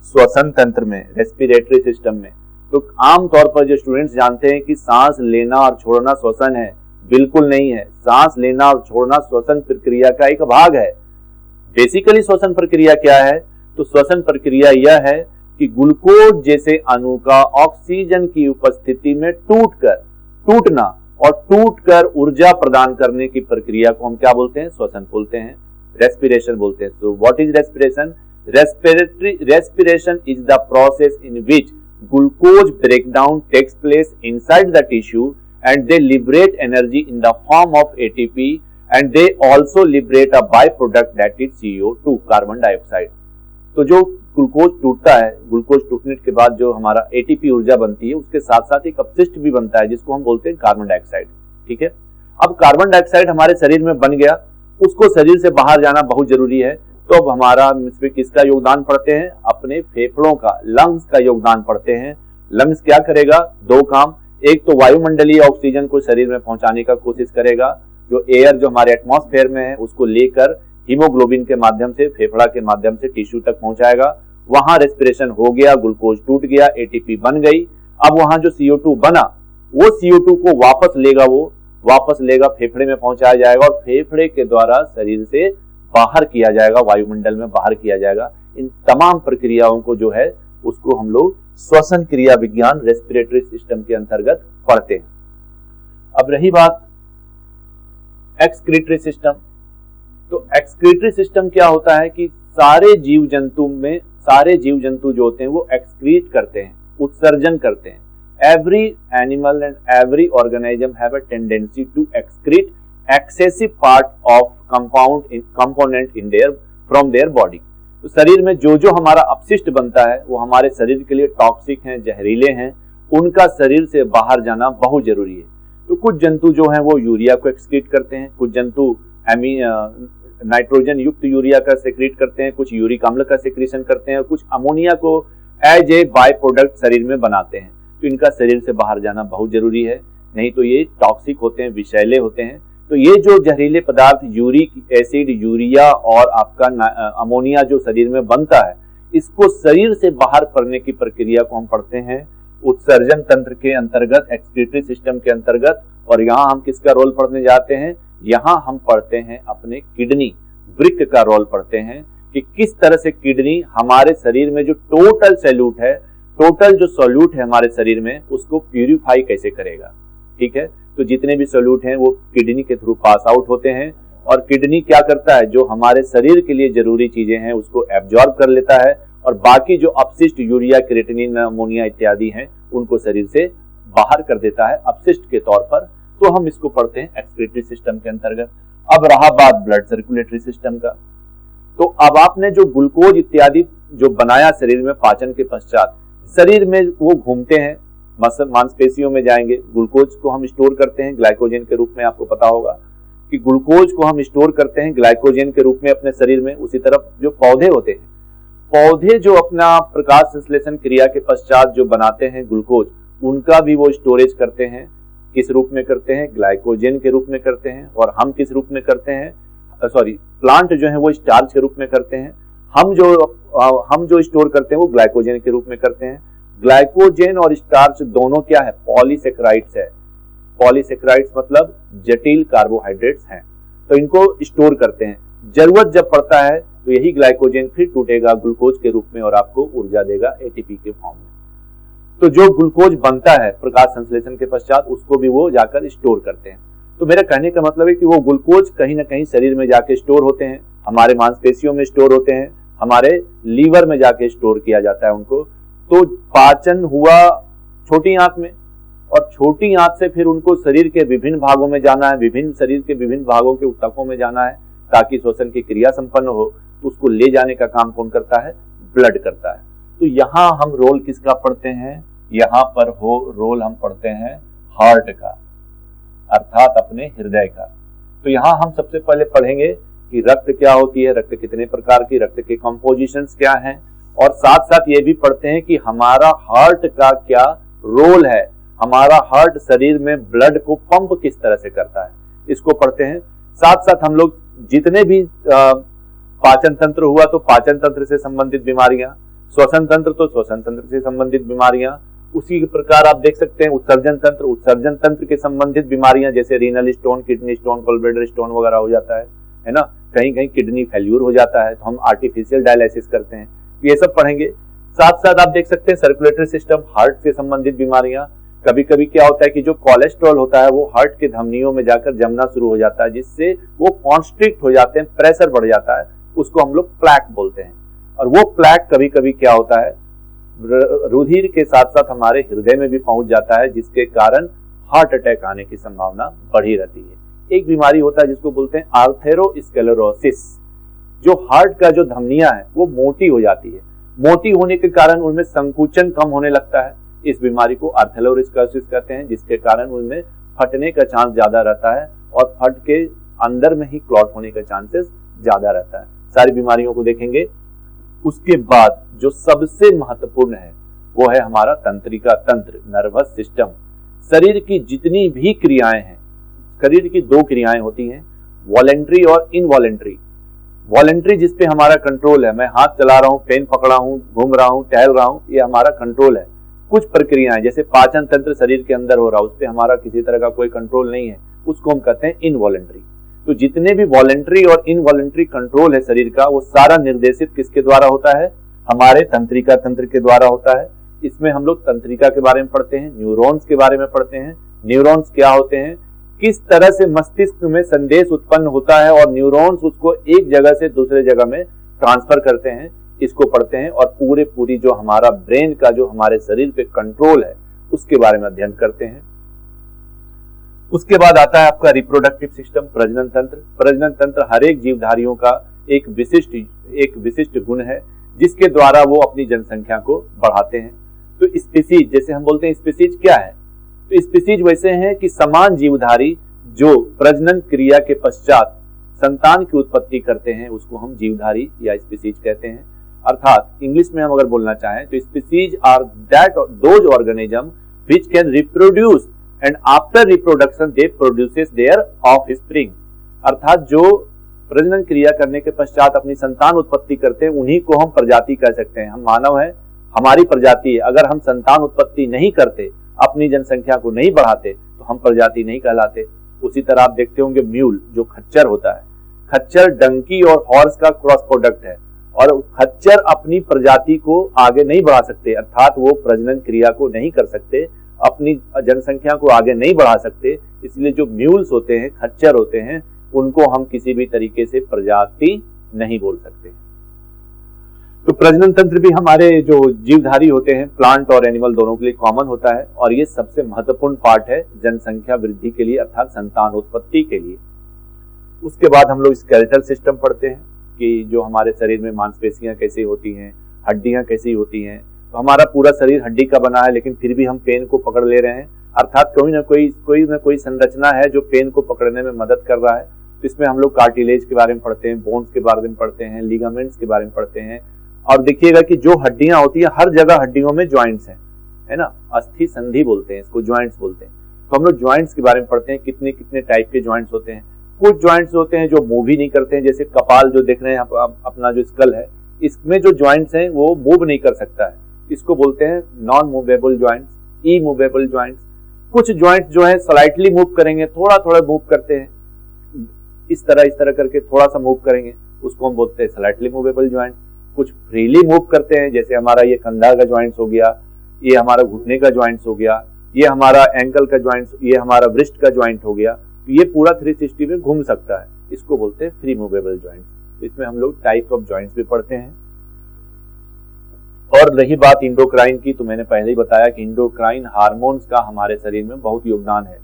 श्वसन तंत्र में, रेस्पिरेटरी सिस्टम में। तो आमतौर पर जो स्टूडेंट्स जानते हैं कि सांस लेना और छोड़ना श्वसन है, बिल्कुल नहीं है। सांस लेना और छोड़ना श्वसन प्रक्रिया का एक भाग है। बेसिकली श्वसन प्रक्रिया क्या है? तो श्वसन प्रक्रिया यह है कि ग्लूकोज जैसे अणु का ऑक्सीजन की उपस्थिति में टूटना और टूटकर ऊर्जा प्रदान करने की प्रक्रिया को हम क्या बोलते हैं? श्वसन बोलते हैं, रेस्पिरेशन बोलते हैं। तो what is respiration? Respiration is the process in which glucose breakdown takes place inside the tissue and they liberate energy in the form of ATP and they also liberate a byproduct that is CO2, carbon dioxide. तो जो glucose टूटता है, glucose टूटने के बाद जो हमारा ATP ऊर्जा बनती है, उसके साथ साथ एक अपशिष्ट भी बनता है जिसको हम बोलते हैं कार्बन डाइऑक्साइड। ठीक है, अब कार्बन डाइऑक्साइड हमारे शरीर में बन गया, उसको शरीर से बाहर जाना बहुत जरूरी है। तो अब हमारा इसमें किसका योगदान पढ़ते हैं? अपने फेफड़ों का, लंग्स का योगदान पढ़ते हैं। लंग्स क्या करेगा? दो काम। एक तो वायुमंडलीय ऑक्सीजन को शरीर में पहुंचाने का कोशिश करेगा, जो एयर जो हमारे एटमॉस्फेयर में है उसको लेकर हीमोग्लोबिन के माध्यम से, फेफड़ा के माध्यम से टिश्यू तक पहुंचाएगा। वहां रेस्पिरेशन हो गया, ग्लूकोज टूट गया, ATP बन गई। अब वहां जो CO2 बना, वो CO2 को वापस लेगा, फेफड़े में पहुंचाया जाएगा और फेफड़े के द्वारा शरीर से बाहर किया जाएगा, वायुमंडल में बाहर किया जाएगा। इन तमाम प्रक्रियाओं को जो है उसको हम लोग श्वसन क्रिया विज्ञान रेस्पिरेटरी सिस्टम के अंतर्गत पढ़ते हैं। अब रही बात एक्सक्रीटरी सिस्टम, तो एक्सक्रीटरी सिस्टम क्या होता है कि सारे जीव जंतु जो होते हैं वो एक्सक्रीट करते हैं, उत्सर्जन करते हैं। Every animal and every organism have a tendency to excrete excessive part of component in their from their body. तो शरीर में जो जो हमारा अपशिष्ट बनता है वो हमारे शरीर के लिए टॉक्सिक हैं, जहरीले हैं, उनका शरीर से बाहर जाना बहुत जरूरी है। तो कुछ जंतु जो हैं वो यूरिया को एक्सक्रीट करते हैं, कुछ जंतु नाइट्रोजन युक्त यूरिया का सेक्रेट करते हैं, कुछ यूरिक अम्ल का सेक्रेशन करते हैं और कुछ अमोनिया को एज ए बाय प्रोडक्ट शरीर में बनाते हैं। तो इनका शरीर से बाहर जाना बहुत जरूरी है, नहीं तो ये टॉक्सिक होते हैं, विषैले होते हैं। तो ये जो जहरीले पदार्थ यूरिक एसिड, यूरिया और आपका अमोनिया जो शरीर में बनता है, इसको शरीर से बाहर करने की प्रक्रिया को हम पढ़ते हैं उत्सर्जन तंत्र के अंतर्गत, एक्सक्रीटरी सिस्टम के अंतर्गत। और यहाँ हम किसका रोल पढ़ने जाते हैं? यहाँ हम पढ़ते हैं अपने किडनी, वृक्क का रोल पढ़ते हैं कि किस तरह से किडनी हमारे शरीर में जो टोटल सॉल्यूट है, टोटल जो सॉल्यूट है हमारे शरीर में, उसको प्यूरिफाई कैसे करेगा। ठीक है, तो जितने भी सॉल्यूट हैं वो किडनी के थ्रू पास आउट होते हैं और किडनी क्या करता है, जो हमारे शरीर के लिए जरूरी चीजें हैं उसको एब्जॉर्ब कर लेता है और बाकी जो अपशिष्ट यूरिया, क्रिएटिनिन, अमोनिया इत्यादि हैं उनको शरीर से बाहर कर देता है अपशिष्ट के तौर पर। तो हम इसको पढ़ते हैं एक्सक्रीटरी सिस्टम के अंतर्गत। अब रहा बात ब्लड सर्कुलेटरी सिस्टम का, तो अब आपने जो ग्लूकोज इत्यादि जो बनाया शरीर में पाचन के पश्चात, शरीर में वो घूमते हैं, मांसपेशियों में जाएंगे। ग्लूकोज को हम स्टोर करते हैं ग्लाइकोजन के रूप में, आपको पता होगा कि ग्लूकोज को हम स्टोर करते हैं ग्लाइकोजन के रूप में अपने शरीर में। उसी तरफ जो पौधे होते हैं, पौधे जो अपना प्रकाश संश्लेषण क्रिया के पश्चात जो बनाते हैं ग्लूकोज, उनका भी वो स्टोरेज करते हैं। किस रूप में करते हैं? ग्लाइकोजन के रूप में करते हैं। और हम किस रूप में करते हैं? प्लांट जो है वो स्टार्च के रूप में करते हैं। हम जो स्टोर करते हैं वो ग्लाइकोजन के रूप में करते हैं। ग्लाइकोजन और स्टार्च दोनों क्या है? पॉलीसेक्राइड्स है। पॉलीसेक्राइड्स मतलब जटिल कार्बोहाइड्रेट्स हैं, तो इनको स्टोर करते हैं। जरूरत जब पड़ता है तो यही ग्लाइकोजन फिर टूटेगा ग्लूकोज के रूप में और आपको ऊर्जा देगा एटीपी के फॉर्म में। तो जो ग्लूकोज बनता है प्रकाश संश्लेषण के पश्चात, उसको भी वो जाकर स्टोर करते हैं। तो मेरा कहने का मतलब है कि वो ग्लूकोज कहीं ना कहीं शरीर में जाके स्टोर होते हैं, हमारे मांसपेशियों में स्टोर होते हैं, हमारे लीवर में जाके स्टोर किया जाता है उनको। तो पाचन हुआ छोटी आंत में और छोटी आंत से फिर उनको शरीर के विभिन्न भागों में जाना है, शरीर के विभिन्न भागों के ऊतकों में जाना है ताकि श्वसन की क्रिया संपन्न हो। तो उसको ले जाने का काम कौन करता है? ब्लड करता है। तो यहाँ हम रोल किसका पढ़ते हैं? यहाँ पर रोल हम पढ़ते हैं हार्ट का, अर्थात अपने हृदय का। तो यहाँ हम सबसे पहले पढ़ेंगे कि रक्त क्या होती है, रक्त कितने प्रकार की, रक्त के कंपोजिशंस क्या हैं, और साथ साथ ये भी पढ़ते हैं कि हमारा हार्ट का क्या रोल है, हमारा हार्ट शरीर में ब्लड को पंप किस तरह से करता है, इसको पढ़ते हैं। साथ साथ हम लोग जितने भी पाचन तंत्र हुआ तो पाचन तंत्र से संबंधित बीमारियां, श्वसन तंत्र तो श्वसन तंत्र से संबंधित बीमारियां, उसी प्रकार आप देख सकते हैं उत्सर्जन तंत्र के संबंधित बीमारियां जैसे renal stone, kidney stone, gallbladder stone वगैरह हो जाता है ना। कहीं कहीं किडनी फेल्यूर हो जाता है तो हम आर्टिफिशियल डायलिसिस करते हैं, ये सब पढ़ेंगे। साथ साथ आप देख सकते हैं सर्कुलेटरी सिस्टम, हार्ट से संबंधित बीमारियां। कभी कभी क्या होता है कि जो कोलेस्ट्रॉल होता है वो हार्ट के धमनियों में जाकर जमना शुरू हो जाता है, जिससे वो कॉन्स्ट्रिक्ट हो जाते हैं, प्रेशर बढ़ जाता है, उसको हम लोग प्लैक बोलते हैं। और वो प्लैक कभी कभी क्या होता है, रुधिर के साथ साथ हमारे हृदय में भी पहुंच जाता है, जिसके कारण हार्ट अटैक आने की संभावना बढ़ी रहती है। एक बीमारी होता है जिसको बोलते हैं आर्थेरोस्क्लेरोसिस, जो हार्ट का जो धमनियां है वो मोटी हो जाती है, मोटी होने के कारण उनमें संकुचन कम होने लगता है। इस बीमारी को आर्थेरोस्क्लेरोसिस कहते हैं, जिसके कारण उनमें फटने का चांस ज्यादा रहता है और फट के अंदर में ही क्लॉट होने का चांसेस ज्यादा रहता है। सारी बीमारियों को देखेंगे। उसके बाद जो सबसे महत्वपूर्ण है वो है हमारा तंत्रिका तंत्र, नर्वस सिस्टम। शरीर की जितनी भी क्रियाएं हैं, शरीर की दो क्रियाएं होती हैं, वॉलेंट्री और इनवॉलेंट्री। वॉलेंट्री जिसपे हमारा कंट्रोल है, मैं हाथ चला रहा हूं, पेन पकड़ा हूं, घूम रहा हूं, टहल रहा हूं, ये हमारा कंट्रोल है। कुछ प्रक्रियाएं जैसे पाचन तंत्र शरीर के अंदर हो रहा है, उस पर हमारा किसी तरह का कोई कंट्रोल नहीं है, उसको हम कहते हैं इनवॉलेंट्री। तो जितने भी वॉलेंट्री और इनवॉलेंट्री कंट्रोल है शरीर का, वो सारा निर्देशित किसके द्वारा होता है? हमारे तंत्रिका तंत्र के द्वारा होता है। इसमें हम लोग तंत्रिका के बारे में पढ़ते हैं, न्यूरॉन्स के बारे में पढ़ते हैं, न्यूरॉन्स क्या होते हैं, किस तरह से मस्तिष्क में संदेश उत्पन्न होता है और न्यूरॉन्स उसको एक जगह से दूसरे जगह में ट्रांसफर करते हैं, इसको पढ़ते हैं। और पूरी जो हमारा ब्रेन का जो हमारे शरीर पे कंट्रोल है उसके बारे में अध्ययन करते हैं। उसके बाद आता है आपका रिप्रोडक्टिव सिस्टम, प्रजनन तंत्र। प्रजनन तंत्र हर एक जीवधारियों का एक विशिष्ट गुण है जिसके द्वारा वो अपनी जनसंख्या को बढ़ाते हैं। तो स्पीसीज, जैसे हम बोलते हैं स्पीसीज क्या है, तो स्पीसीज वैसे हैं कि समान जीवधारी जो प्रजनन क्रिया के पश्चात संतान की उत्पत्ति करते हैं उसको हम जीवधारी या स्पीसीज कहते हैं। अर्थात इंग्लिश में हम अगर बोलना चाहें तो species are those organism which can reproduce and after reproduction they produces their offspring. अर्थात जो प्रजनन क्रिया करने के पश्चात अपनी संतान उत्पत्ति करते हैं उन्हीं को हम प्रजाति कह सकते हैं। हम मानव हैं, हमारी प्रजाति है। अगर हम संतान उत्पत्ति नहीं करते, अपनी जनसंख्या को नहीं बढ़ाते तो हम प्रजाति नहीं कहलाते। उसी तरह आप देखते होंगे म्यूल जो खच्चर होता है, खच्चर डंकी और हॉर्स का क्रॉस प्रोडक्ट है और खच्चर अपनी प्रजाति को आगे नहीं बढ़ा सकते, अर्थात वो प्रजनन क्रिया को नहीं कर सकते, अपनी जनसंख्या को आगे नहीं बढ़ा सकते। इसलिए जो म्यूल्स होते हैं, खच्चर होते हैं, उनको हम किसी भी तरीके से प्रजाति नहीं बोल सकते। तो प्रजनन तंत्र भी हमारे जो जीवधारी होते हैं, प्लांट और एनिमल दोनों के लिए कॉमन होता है और ये सबसे महत्वपूर्ण पार्ट है जनसंख्या वृद्धि के लिए अर्थात संतान उत्पत्ति के लिए। उसके बाद हम लोग स्केलेटल सिस्टम पढ़ते हैं कि जो हमारे शरीर में मांसपेशियां कैसे होती हैं, हड्डियां कैसी होती हैं। तो हमारा पूरा शरीर हड्डी का बना है लेकिन फिर भी हम पेन को पकड़ ले रहे हैं, अर्थात कोई ना कोई संरचना है जो पेन को पकड़ने में मदद कर रहा है। तो इसमें हम लोग कार्टिलेज के बारे में पढ़ते हैं, बोन्स के बारे में पढ़ते हैं, लिगामेंट्स के बारे में पढ़ते हैं। और देखिएगा कि जो हड्डियां होती है हर जगह हड्डियों में ज्वाइंट्स हैं, है ना, अस्थि संधि बोलते हैं इसको, ज्वाइंट्स बोलते हैं। तो हम लोग ज्वाइंट्स के बारे में पढ़ते हैं, कितने कितने टाइप के ज्वाइंट्स होते हैं। कुछ ज्वाइंट्स होते हैं जो मूव ही नहीं करते हैं, जैसे कपाल जो देख रहे हैं अपना जो स्कल है, इसमें जो ज्वाइंट्स हैं वो मूव नहीं कर सकता है, इसको बोलते हैं नॉन मूवेबल ज्वाइंट्स, ई मूवेबल ज्वाइंट्स। कुछ ज्वाइंट्स जो है स्लाइटली मूव करेंगे, थोड़ा थोड़ा मूव करते हैं, इस तरह करके थोड़ा सा मूव करेंगे, उसको हम बोलते हैं स्लाइटली मूवेबल ज्वाइंट्स। कुछ फ्रीली मूव करते हैं, जैसे हमारा ये कंधा का ज्वाइंट्स हो गया, ये हमारा घुटने का ज्वाइंट्स हो गया, ये हमारा एंकल का ज्वाइंट्स, ये हमारा ब्रिस्ट का ज्वाइंट हो गया। तो ये पूरा 360 में घूम सकता है, इसको बोलते हैं फ्री मूवेबल ज्वाइंट्स। इसमें हम लोग टाइप ऑफ ज्वाइंट्स भी पढ़ते हैं। और रही बात इंडोक्राइन की, तो मैंने पहले ही बताया कि इंडोक्राइन हार्मोन्स का हमारे शरीर में बहुत योगदान है।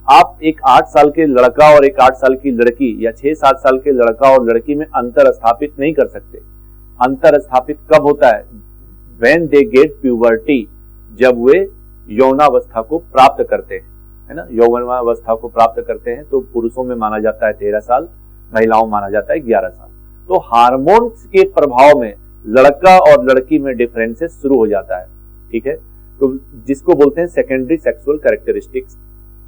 आप एक 8 साल के लड़का और एक 8 साल की लड़की या 6-7 साल के लड़का और लड़की में अंतर स्थापित नहीं कर सकते। अंतर स्थापित कब होता है? When they get puberty, जब वे यौनावस्था को प्राप्त करते हैं, है ना, यौवनावस्था को प्राप्त करते हैं। तो पुरुषों में माना जाता है 13 साल, महिलाओं में माना जाता है 11 साल। तो हार्मोन्स के प्रभाव में लड़का और लड़की में डिफरेंसेस शुरू हो जाता है, ठीक है। तो जिसको बोलते हैं सेकेंडरी सेक्सुअल कैरेक्टरिस्टिक्स,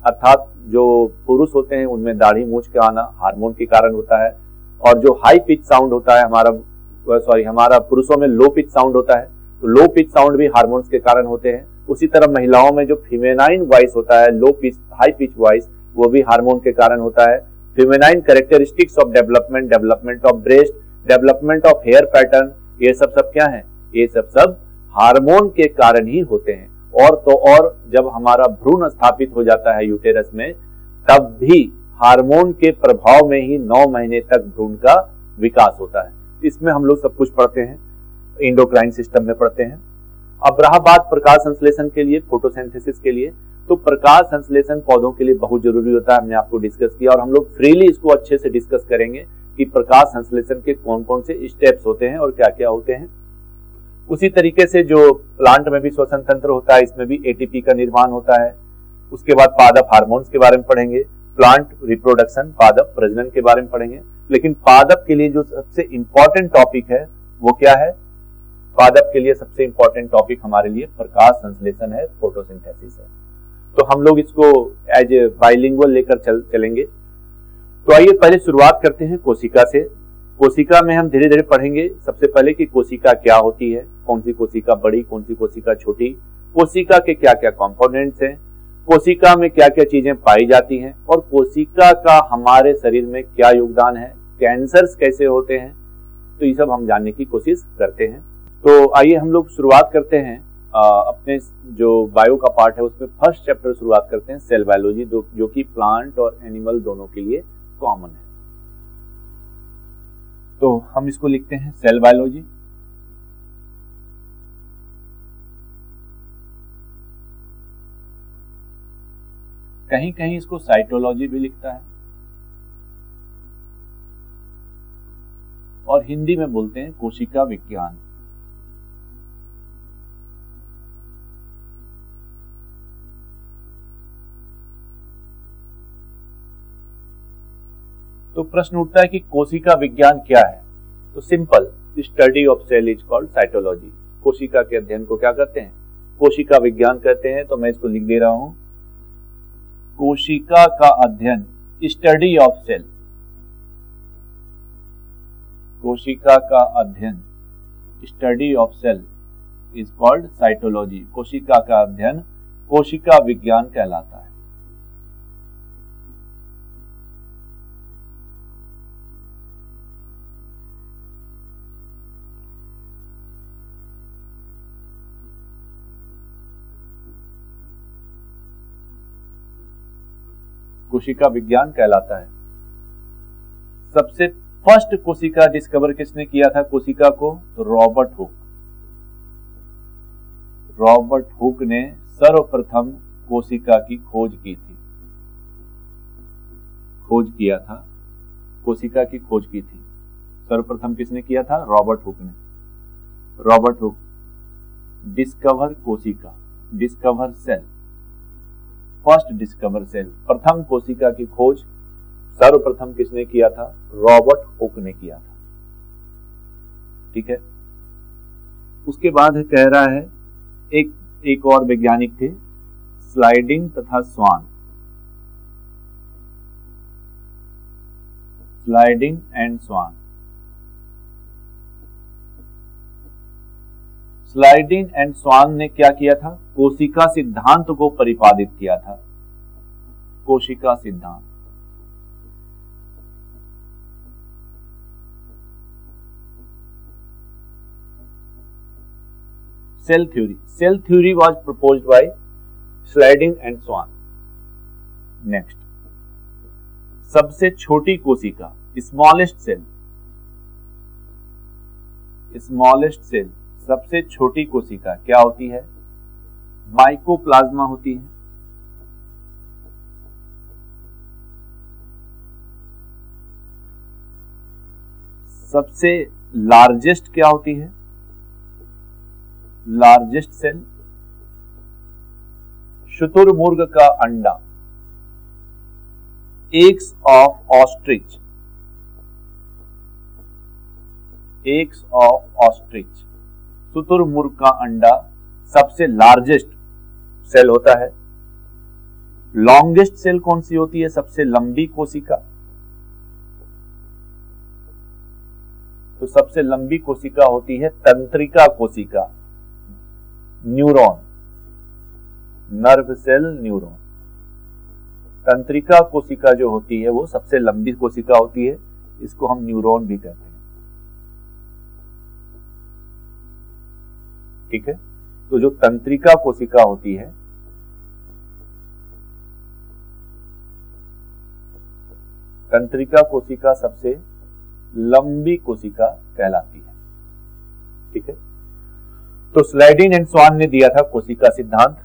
अर्थात जो पुरुष होते हैं उनमें दाढ़ी मूंछ का आना हार्मोन के कारण होता है, और जो हाई पिच साउंड होता है हमारा पुरुषों में लो पिच साउंड होता है, तो लो पिच साउंड भी हार्मोन्स के कारण होते हैं। उसी तरह महिलाओं में जो फेमेनाइन वॉइस होता है, low pitch high pitch voice, वो भी हार्मोन के कारण होता है। Feminine characteristics of development of breast, development of hair pattern, ये सब क्या है? ये सब हार्मोन के कारण ही होते हैं। और जब हमारा भ्रूण स्थापित हो जाता है यूटेरस में, तब भी हार्मोन के प्रभाव में ही 9 महीने तक भ्रूण का विकास होता है। इसमें हम लोग सब कुछ पढ़ते हैं, इंडोक्राइन सिस्टम में पढ़ते हैं। अब रहा बात प्रकाश संश्लेषण के लिए, फोटोसिंथेसिस के लिए, तो प्रकाश संश्लेषण पौधों के लिए बहुत जरूरी होता है, हमने आपको डिस्कस किया, और हम लोग फ्रीली इसको अच्छे से डिस्कस करेंगे कि प्रकाश संश्लेषण के कौन कौन से स्टेप्स होते हैं और क्या क्या होते हैं। उसी तरीके से जो प्लांट में भी श्वसन तंत्र होता है, इसमें भी एटीपी का निर्माण होता है। उसके बाद पादप हार्मोन्स के बारे में पढ़ेंगे, प्लांट रिप्रोडक्शन, पादप प्रजनन के बारे में पढ़ेंगे। लेकिन पादप के लिए जो सबसे इंपॉर्टेंट टॉपिक है वो क्या है? पादप के लिए सबसे इंपॉर्टेंट टॉपिक हमारे लिए प्रकाश संश्लेषण है, फोटोसिंथेसिस है। तो हम लोग इसको एज ए बाइलिंगुअल लेकर चलेंगे। तो आइए पहले शुरुआत करते हैं कोशिका से। कोशिका में हम धीरे धीरे पढ़ेंगे सबसे पहले कि कोशिका क्या होती है, कौन सी कोशिका बड़ी, कौन सी कोशिका छोटी, कोशिका के क्या क्या कंपोनेंट्स हैं, कोशिका में क्या क्या चीजें पाई जाती हैं, और कोशिका का हमारे शरीर में क्या योगदान है, कैंसर्स कैसे होते हैं। तो ये सब हम जानने की कोशिश करते हैं। तो आइए हम लोग शुरुआत करते हैं अपने जो बायो का पार्ट है उसमें फर्स्ट चैप्टर शुरुआत करते हैं सेल बायोलॉजी, जो कि प्लांट और एनिमल दोनों के लिए कॉमन है। तो हम इसको लिखते हैं सेल बायोलॉजी। कहीं कहीं इसको साइटोलॉजी भी लिखता है और हिंदी में बोलते हैं कोशिका विज्ञान। तो प्रश्न उठता है कि कोशिका विज्ञान क्या है। तो simple, study of cell is called cytology. कोशिका के अध्ययन को क्या कहते हैं? कोशिका विज्ञान कहते हैं। तो मैं इसको लिख दे रहा हूं, कोशिका का अध्ययन, स्टडी ऑफ सेल। कोशिका का अध्ययन, study of cell is called cytology. कोशिका का अध्ययन कोशिका विज्ञान कहलाता है। कोशिका विज्ञान कहलाता है। सबसे फर्स्ट कोशिका डिस्कवर किसने किया था कोशिका को? तो रॉबर्ट हुक। रॉबर्ट हुक ने सर्वप्रथम कोशिका की खोज की थी। खोज किया था, कोशिका की खोज की थी। सर्वप्रथम किसने किया था? रॉबर्ट हुक ने। रॉबर्ट हुक, डिस्कवर कोशिका, discover cell, first discover cell. प्रथम कोशिका की खोज सर्वप्रथम किसने किया था? रॉबर्ट हुक ने किया था। ठीक है। उसके बाद कह रहा है एक और वैज्ञानिक थे, स्लाइडिंग तथा Schwann. Schleiden and Schwann. Schleiden and Schwann ने क्या किया था? कोशिका सिद्धांत को प्रतिपादित किया था। कोशिका सिद्धांत, cell theory. Cell theory was proposed by Schleiden and Schwann. Next, सबसे छोटी कोशिका, स्मॉलेस्ट सेल। स्मॉलेस्ट सेल, सबसे छोटी कोशिका क्या होती है? माइकोप्लाज्मा होती है। सबसे लार्जेस्ट क्या होती है? लार्जेस्ट सेल, शुतुरमुर्ग का अंडा, eggs of ostrich. Eggs of ostrich, शुतुरमुर्ग का अंडा सबसे लार्जेस्ट सेल होता है। लॉन्गेस्ट सेल कौन सी होती है? सबसे लंबी कोशिका। तो सबसे लंबी कोशिका होती है तंत्रिका कोशिका, न्यूरॉन, नर्व सेल न्यूरॉन। तंत्रिका कोशिका जो होती है वो सबसे लंबी कोशिका होती है, इसको हम न्यूरॉन भी कहते हैं। ठीक है। तो जो तंत्रिका कोशिका होती है, तंत्रिका कोशिका सबसे लंबी कोशिका कहलाती है। ठीक है। तो स्लाइडिंग एंड स्वान ने दिया था कोशिका सिद्धांत।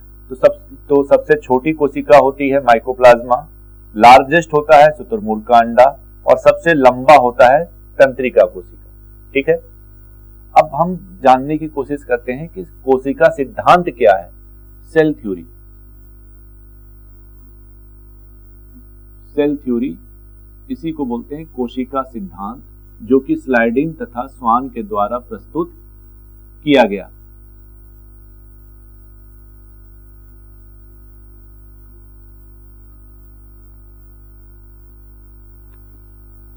तो सबसे छोटी कोशिका होती है माइकोप्लाज्मा, लार्जेस्ट होता है शुतुरमुर्ग का अंडा और सबसे लंबा होता है तंत्रिका कोशिका। ठीक है। अब हम जानने की कोशिश करते हैं कि कोशिका सिद्धांत क्या है। Cell theory. सेल थ्योरी, इसी को बोलते हैं कोशिका सिद्धांत, जो कि स्लाइडिंग तथा स्वान के द्वारा प्रस्तुत किया गया।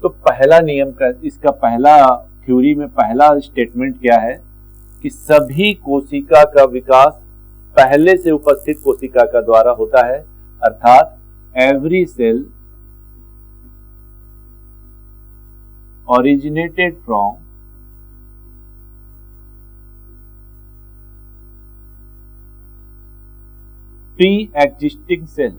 तो पहला नियम का, इसका पहला थ्योरी में पहला स्टेटमेंट क्या है कि सभी कोशिका का विकास पहले से उपस्थित कोशिका का द्वारा होता है, अर्थात every cell originated from pre existing cell.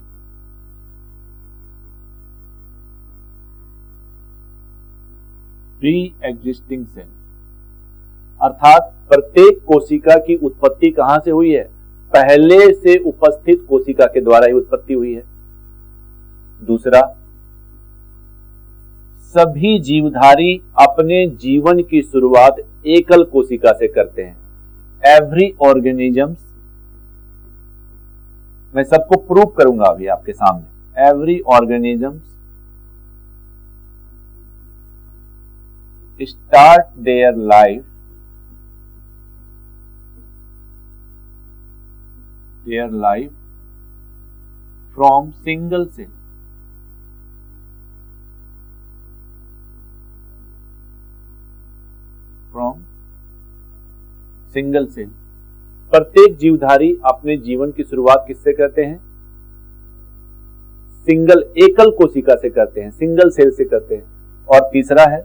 Pre existing cell अर्थात प्रत्येक कोशिका की उत्पत्ति कहां से हुई है? पहले से उपस्थित कोशिका के द्वारा ही उत्पत्ति हुई है। दूसरा, सभी जीवधारी अपने जीवन की शुरुआत एकल कोशिका से करते हैं। एवरी ऑर्गेनिजम्स, मैं सबको प्रूव करूंगा अभी आपके सामने। Every organisms start their life from single cell. From single cell. प्रत्येक जीवधारी अपने जीवन की शुरुआत किससे करते हैं? सिंगल, एकल कोशिका से करते हैं, सिंगल सेल से करते हैं। और तीसरा है,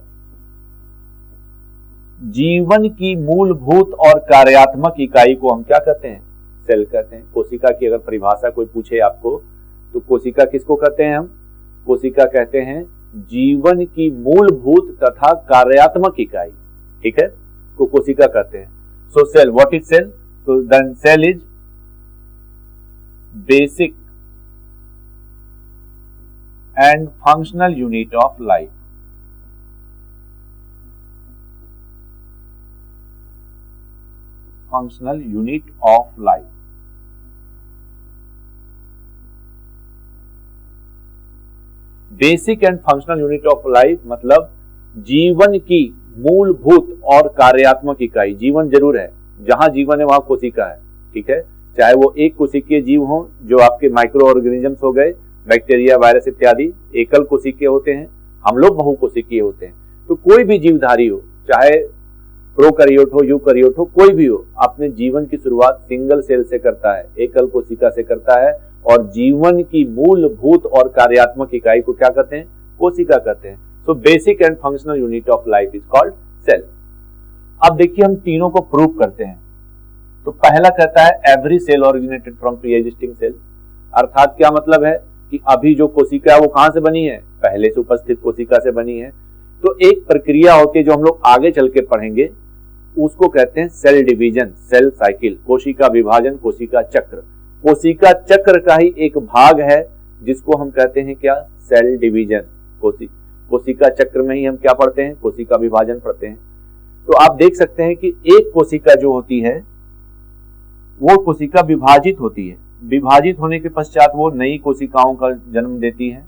जीवन की मूलभूत और कार्यात्मक इकाई को हम क्या कहते हैं? सेल कहते हैं। कोशिका की अगर परिभाषा कोई पूछे आपको तो कोशिका किसको कहते हैं हम? कोशिका कहते हैं जीवन की मूलभूत तथा कार्यात्मक इकाई, ठीक है, को कोशिका कहते हैं। So cell, what is cell? So then cell is basic and functional unit of life. Functional unit of life. Basic and functional unit of life मतलब जीवन की मूलभूत और कार्यात्मक इकाई। जीवन जरूर है, जहां जीवन है वहां कोशिका है, ठीक है, चाहे वो एक कोशिकीय जीव हो जो आपके माइक्रो ऑर्गेनिजम्स हो गए, बैक्टीरिया, वायरस इत्यादि एकल कोशिकीय होते हैं, हम लोग बहुकोशिकीय होते हैं। तो कोई भी जीवधारी हो, चाहे प्रोकैरियोट हो, यूकैरियोट हो, कोई भी हो, अपने जीवन की शुरुआत सिंगल सेल से करता है, एकल कोशिका से करता है। और जीवन की मूलभूत और कार्यात्मक इकाई को क्या कहते हैं? कोशिका कहते हैं। So basic and functional unit of life is called cell. अब देखिए हम तीनों को प्रूव करते हैं। तो पहला कहता है every cell originated from pre existing cell, अर्थात क्या मतलब है कि अभी जो कोशिका है वो कहां से बनी है? पहले से उपस्थित कोशिका से बनी है। तो एक प्रक्रिया होती है जो हम लोग आगे चल के पढ़ेंगे, उसको कहते हैं सेल डिवीजन, सेल साइकिल, कोशिका विभाजन, कोशिका चक्र। कोशिका चक्र का ही एक भाग है जिसको हम कहते हैं क्या? Cell division. कोशिका चक्र में ही हम क्या पढ़ते हैं? कोशिका विभाजन पढ़ते हैं। तो आप देख सकते हैं कि एक कोशिका जो होती है वो कोशिका विभाजित होती है। विभाजित होने के पश्चात वो नई कोशिकाओं का जन्म देती है।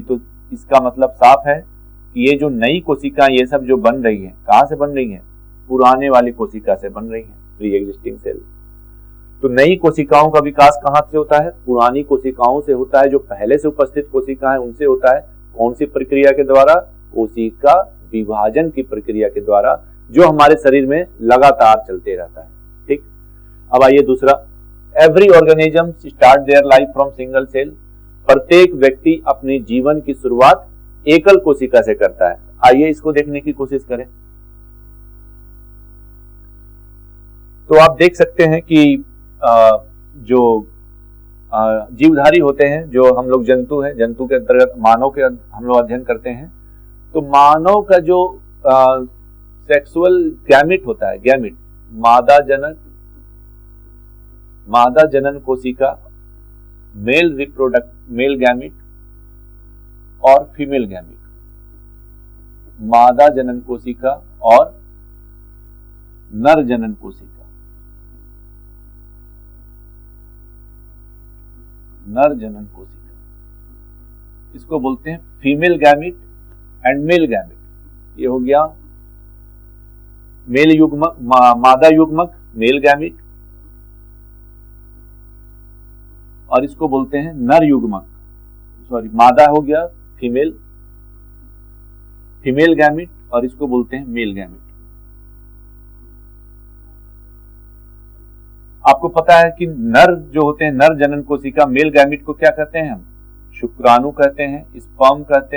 तो इसका मतलब साफ है कि ये जो नई कोशिका, ये सब जो बन रही है, कहां से बन रही है? पुराने वाली कोशिका से बन रही है, प्री एग्जिस्टिंग सेल। तो नई कोशिकाओं का विकास कहां से होता है? पुरानी कोशिकाओं से होता है। जो पहले से उपस्थित कोशिका है उनसे होता है। कौन सी प्रक्रिया के द्वारा? कोशिका विभाजन की प्रक्रिया के द्वारा, जो हमारे शरीर में लगातार चलते रहता है, ठीक। अब आइए दूसरा, every organism start their life from single cell. प्रत्येक व्यक्ति अपने जीवन की शुरुआत एकल कोशिका से करता है। आइए इसको देखने की कोशिश करें। तो आप देख सकते हैं कि जो जीवधारी होते हैं, जो हम लोग जंतु हैं, जंतु के अंतर्गत मानव के हम लोग अध्ययन करते हैं। तो मानव का जो सेक्सुअल गैमिट होता है, गैमिट, मादा जनन कोशिका, मेल गैमिट और फीमेल गैमिट। मादा जनन कोशिका और नर जनन कोशिका। नर जनन कोशिका, इसको बोलते हैं female gamete and male gamete. ये हो गया मेल युग्मक, मादा युग्मक, मेल गैमिट, और इसको बोलते हैं नर युग्मक, सॉरी, मादा हो गया फीमेल गैमिट, और इसको बोलते हैं मेल गैमिट। आपको पता है कि नर जो होते हैं, नर जनन कोशिका, मेल गैमिट को क्या कहते हैं हम? शुक्राणु कहते हैं, स्पर्म कहते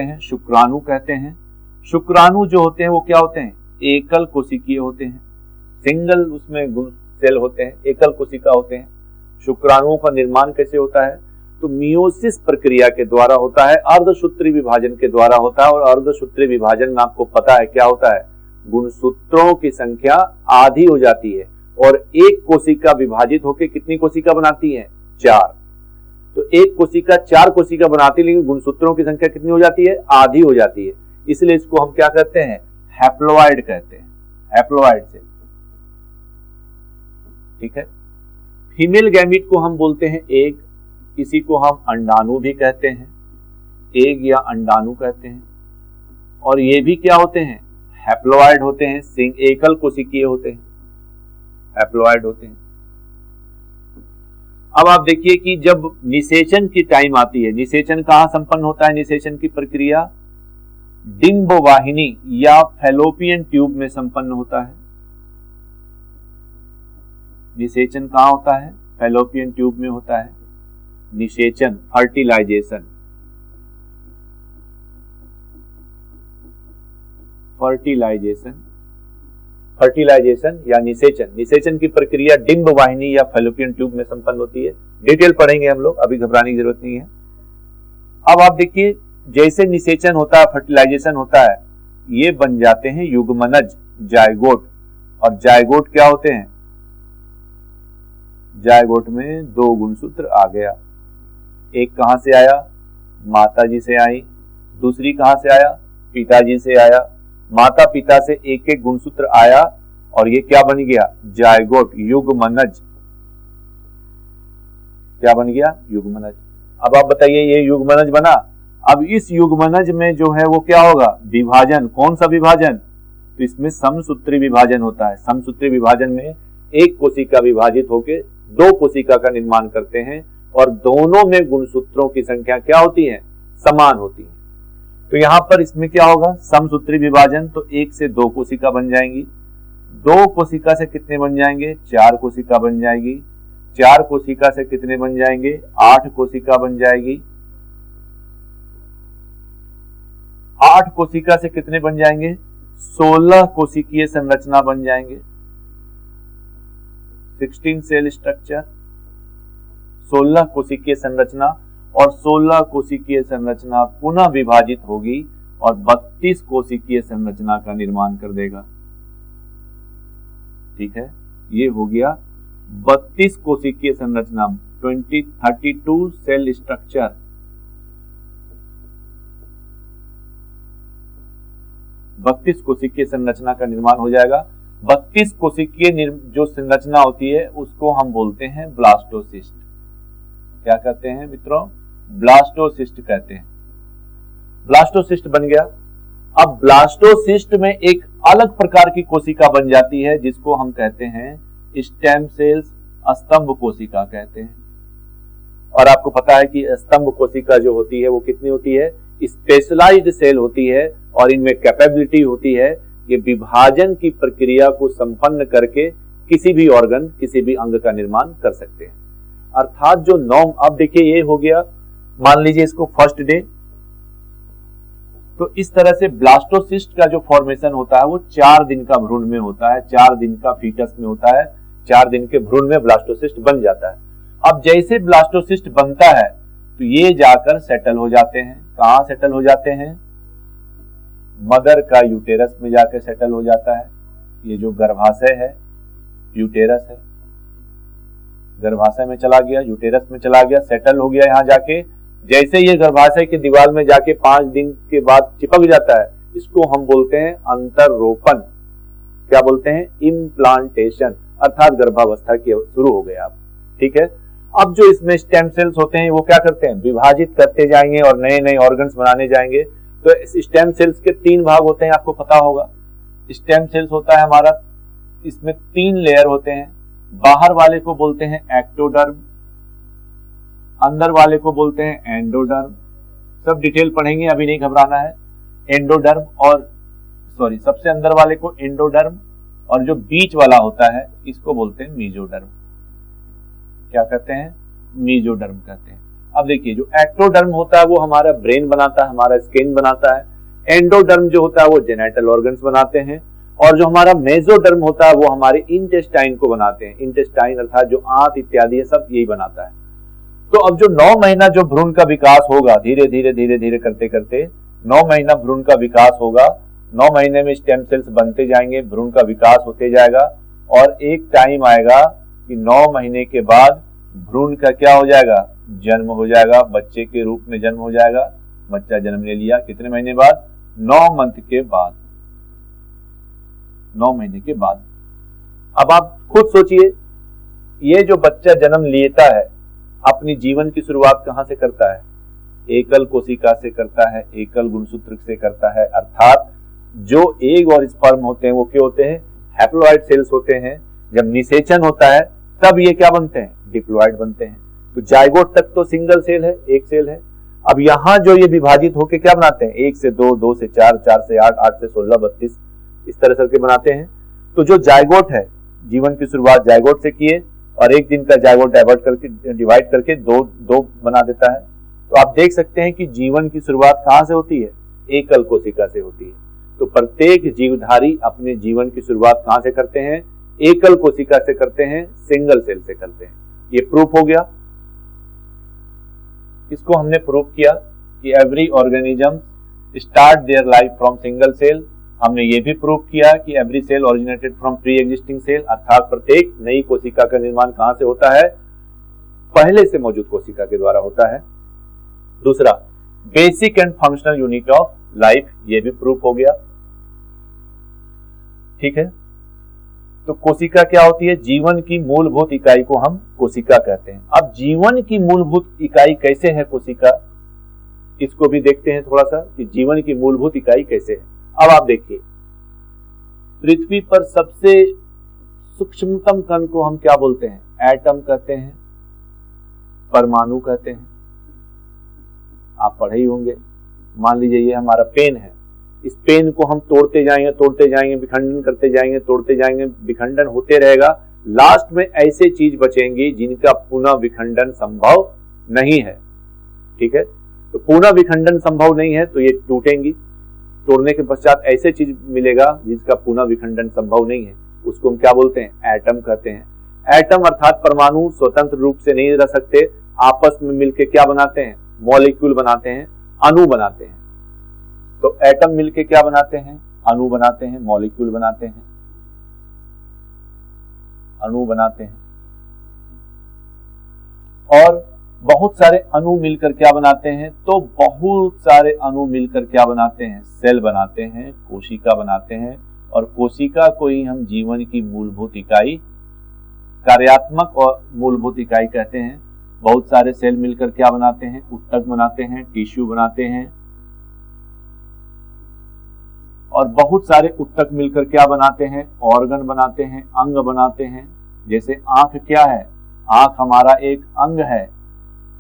हैं, शुक्राणु कहते हैं। शुक्राणु जो होते हैं वो क्या होते हैं? एकल कोशिकीय होते हैं, सिंगल उसमें गुण सेल होते हैं, एकल कोशिका होते हैं। शुक्राणुओं का निर्माण कैसे होता है? तो मियोसिस प्रक्रिया के द्वारा होता है, अर्धसूत्री विभाजन के द्वारा होता है। और अर्धसूत्री विभाजन में आपको पता है क्या होता है, गुणसूत्रों की संख्या आधी हो जाती है और एक कोशिका विभाजित होकर कितनी कोशिका बनाती है? 4। तो एक कोशिका 4 कोशिका बनाती है, लेकिन गुणसूत्रों की संख्या कितनी हो जाती है? आधी हो जाती है। इसलिए इसको हम क्या कहते हैं? हैप्लॉइड कहते हैं, हैप्लॉइड से। ठीक है। फीमेल गैमीट को हम बोलते हैं एग, इसी को हम अंडाणु भी कहते हैं, एग या अंडाणु कहते हैं। और ये भी क्या होते हैं? हैप्लॉइड होते हैं, एकल कोशिकीय होते हैं, हैप्लॉइड होते हैं। अब आप देखिए कि जब निषेचन की टाइम आती है, निषेचन कहां संपन्न होता है? निषेचन की प्रक्रिया डिंब वाहिनी या फैलोपियन ट्यूब में संपन्न होता है। निषेचन कहां होता है? फैलोपियन ट्यूब में होता है निषेचन, फर्टिलाइजेशन। फर्टिलाइजेशन या निषेचन, निषेचन की प्रक्रिया डिंब वाहिनी या फैलोपियन ट्यूब में संपन्न होती है। डिटेल पढ़ेंगे हम लोग, अभी घबराने की जरूरत नहीं है। अब आप देखिए, जैसे निषेचन होता है, फर्टिलाइजेशन होता है, ये बन जाते हैं युग्मनज, जायगोट। और जायगोट क्या होते हैं? जायगोट में 2 गुणसूत्र आ गया। एक कहां से आया? माताजी से आई। दूसरी कहां से आया? पिताजी से आया। माता पिता से एक एक गुणसूत्र आया और ये क्या बन गया? जायगोट, युग्मनज। क्या बन गया? युग्मनज। अब आप बताइए, ये युग्मनज बना। अब इस युग्मनज में जो है वो क्या होगा? विभाजन। कौन सा विभाजन? तो इसमें समसूत्री विभाजन होता है। समसूत्री विभाजन में एक कोशिका विभाजित होकर 2 कोशिका का निर्माण करते हैं और दोनों में गुणसूत्रों की संख्या क्या होती है? समान होती है। तो यहां पर इसमें क्या होगा? समसूत्री विभाजन, तो 1 से 2 कोशिका बन जाएंगी। 2 कोशिका से कितने बन जाएंगे? 4 कोशिका बन जाएगी। 4 कोशिका से कितने बन जाएंगे? 8 कोशिका बन जाएगी। 8 कोशिका से कितने बन जाएंगे? 16 कोशिकीय संरचना बन जाएंगे। 16 सेल स्ट्रक्चर, 16 कोशिकीय संरचना। और 16 कोशिकीय संरचना पुनः विभाजित होगी और 32 कोशिकीय संरचना का निर्माण कर देगा। ठीक है, ये हो गया 32 कोशिकीय संरचना, 32 सेल स्ट्रक्चर। बत्तीस कोशिकीय संरचना का निर्माण हो जाएगा। 32 कोशिकीय जो संरचना होती है उसको हम बोलते हैं ब्लास्टोसिस्ट। क्या कहते हैं मित्रों? ब्लास्टोसिस्ट कहते हैं। ब्लास्टोसिस्ट बन गया। अब ब्लास्टोसिस्ट में एक अलग प्रकार की कोशिका बन जाती है जिसको हम कहते हैं स्टेम सेल्स, स्तंभ कोशिका कहते हैं। और आपको पता है कि स्तंभ कोशिका जो होती है वो कितनी होती है? स्पेशलाइज्ड सेल होती है और इनमें कैपेबिलिटी होती है ये विभाजन की प्रक्रिया को संपन्न करके किसी भी ऑर्गन, किसी भी अंग का निर्माण कर सकते हैं। अर्थात जो 9, अब देखिए ये हो गया, मान लीजिए इसको फर्स्ट डे। तो इस तरह से ब्लास्टोसिस्ट का जो फॉर्मेशन होता है वो 4 दिन का भ्रूण में होता है, 4 दिन का फीटस में होता है। 4 दिन के भ्रूण में ब्लास्टोसिस्ट बन जाता है। अब जैसे ब्लास्टोसिस्ट बनता है तो ये जाकर सेटल हो जाते हैं। कहां सेटल हो जाते हैं? मदर का यूटेरस में जाकर सेटल हो जाता है। ये जो गर्भाशय है, यूटेरस है, गर्भाशय में चला गया, यूटेरस में चला गया, सेटल हो गया। यहां जाके जैसे ये गर्भाशय की दीवार में जाके 5 दिन के बाद चिपक जाता है, इसको हम बोलते हैं अंतररोपण। क्या बोलते हैं? इम्प्लांटेशन, अर्थात गर्भावस्था की शुरू हो गया। ठीक है। अब जो इसमें स्टेम सेल्स होते हैं वो क्या करते हैं? विभाजित करते जाएंगे और नए नए ऑर्गन्स बनाने जाएंगे। तो स्टेम सेल्स के 3 भाग होते हैं, आपको पता होगा। स्टेम सेल्स होता है हमारा, इसमें 3 लेयर होते हैं। बाहर वाले को बोलते हैं एक्टोडर्म, अंदर वाले को बोलते हैं एंडोडर्म। सब डिटेल पढ़ेंगे, अभी नहीं घबराना है। एंडोडर्म और सबसे अंदर वाले को एंडोडर्म और जो बीच वाला होता है इसको बोलते हैं मीजोडर्म। क्या कहते हैं? मीजोडर्म कहते हैं। अब देखिए, जो एक्टोडर्म होता है वो हमारा ब्रेन बनाता है, हमारा स्किन बनाता है। एंडोडर्म जो होता है वो जेनेटल ऑर्गन्स बनाते हैं। और जो हमारा मेसोडर्म होता है वो हमारे इंटेस्टाइन को बनाते हैं। इंटेस्टाइन अर्थात जो आंत इत्यादि है सब यही बनाता है। तो अब जो 9 महीना जो भ्रूण का विकास होगा, धीरे धीरे धीरे धीरे करते करते 9 महीना भ्रूण का विकास होगा। 9 महीने में स्टेम सेल्स बनते जाएंगे, भ्रूण का विकास होते जाएगा और एक टाइम आएगा कि 9 महीने के बाद भ्रूण का क्या हो जाएगा, जन्म हो जाएगा, बच्चे के रूप में जन्म हो जाएगा। बच्चा जन्म ले लिया कितने महीने बाद, 9 मंथ के बाद, 9 महीने के बाद। अब आप खुद सोचिए, ये जो बच्चा जन्म लेता है अपनी जीवन की शुरुआत कहां से करता है, एकल कोशिका से करता है, एकल गुणसूत्र से करता है। अर्थात जो एग और स्पर्म होते हैं वो क्या होते हैं, हैप्लॉइड सेल्स होते हैं। जब निषेचन होता है तब ये क्या बनते हैं, डिप्लॉइड बनते हैं। तो जाइगोट तक तो सिंगल सेल है, एक सेल है। अब यहां जो ये विभाजित होकर क्या बनाते हैं, 1 से 2, 2 से 4, 4 से 8, 8 से 16, 32 इस तरह से बनाते हैं। तो जो जाइगोट है, जीवन की शुरुआत जाइगोट से किए और एक दिन का जाइगोट डिवाइड करके दो बना देता है। तो आप देख सकते हैं कि जीवन की शुरुआत कहां से होती है, एकल कोशिका से होती है। तो प्रत्येक जीवधारी अपने जीवन की शुरुआत कहां से करते हैं, एकल कोशिका से करते हैं, सिंगल सेल से करते हैं। ये प्रूफ हो गया। इसको हमने प्रूफ किया कि every organism start their life from single cell. हमने ये भी प्रूफ किया कि every cell originated from pre existing cell, अर्थात प्रत्येक नई कोशिका का निर्माण कहां से होता है, पहले से मौजूद कोशिका के द्वारा होता है। दूसरा, basic and functional unit of life, ये भी प्रूफ हो गया। ठीक है, तो कोशिका क्या होती है, जीवन की मूलभूत इकाई को हम कोशिका कहते हैं। अब जीवन की मूलभूत इकाई कैसे है कोशिका, इसको भी देखते हैं थोड़ा सा कि जीवन की मूलभूत इकाई कैसे है। अब आप देखिए, पृथ्वी पर सबसे सूक्ष्मतम कण को हम क्या बोलते हैं, एटम कहते हैं, परमाणु कहते हैं। आप पढ़े ही होंगे। मान लीजिए ये हमारा पेन है, इस पेन को हम तोड़ते जाएंगे, विखंडन करते जाएंगे, तोड़ते जाएंगे, विखंडन होते रहेगा। लास्ट में ऐसे चीज बचेंगी जिनका पुनः विखंडन संभव नहीं है। ठीक है, तो पुनः विखंडन संभव नहीं है तो ये टूटेंगी। तोड़ने के पश्चात ऐसे चीज मिलेगा जिसका पुनः विखंडन संभव नहीं है, उसको हम क्या बोलते हैं, एटम कहते हैं। एटम अर्थात परमाणु स्वतंत्र रूप से नहीं रह सकते, आपस में मिलकर क्या बनाते हैं, मॉलिक्यूल बनाते हैं, अणु बनाते हैं। तो एटम मिलके क्या बनाते हैं, अणु बनाते हैं, मॉलिक्यूल बनाते हैं, अणु बनाते हैं। और बहुत सारे अणु मिलकर क्या बनाते हैं, तो बहुत सारे अणु मिलकर क्या बनाते हैं, सेल बनाते हैं, कोशिका बनाते हैं। और कोशिका को ही हम जीवन की मूलभूत इकाई, कार्यात्मक और मूलभूत इकाई कहते हैं। बहुत सारे सेल मिलकर क्या बनाते हैं, ऊतक बनाते हैं, टिश्यू बनाते हैं। और बहुत सारे ऊतक मिलकर क्या बनाते हैं, ऑर्गन बनाते हैं, अंग बनाते हैं। जैसे आंख क्या है, आंख हमारा एक अंग है।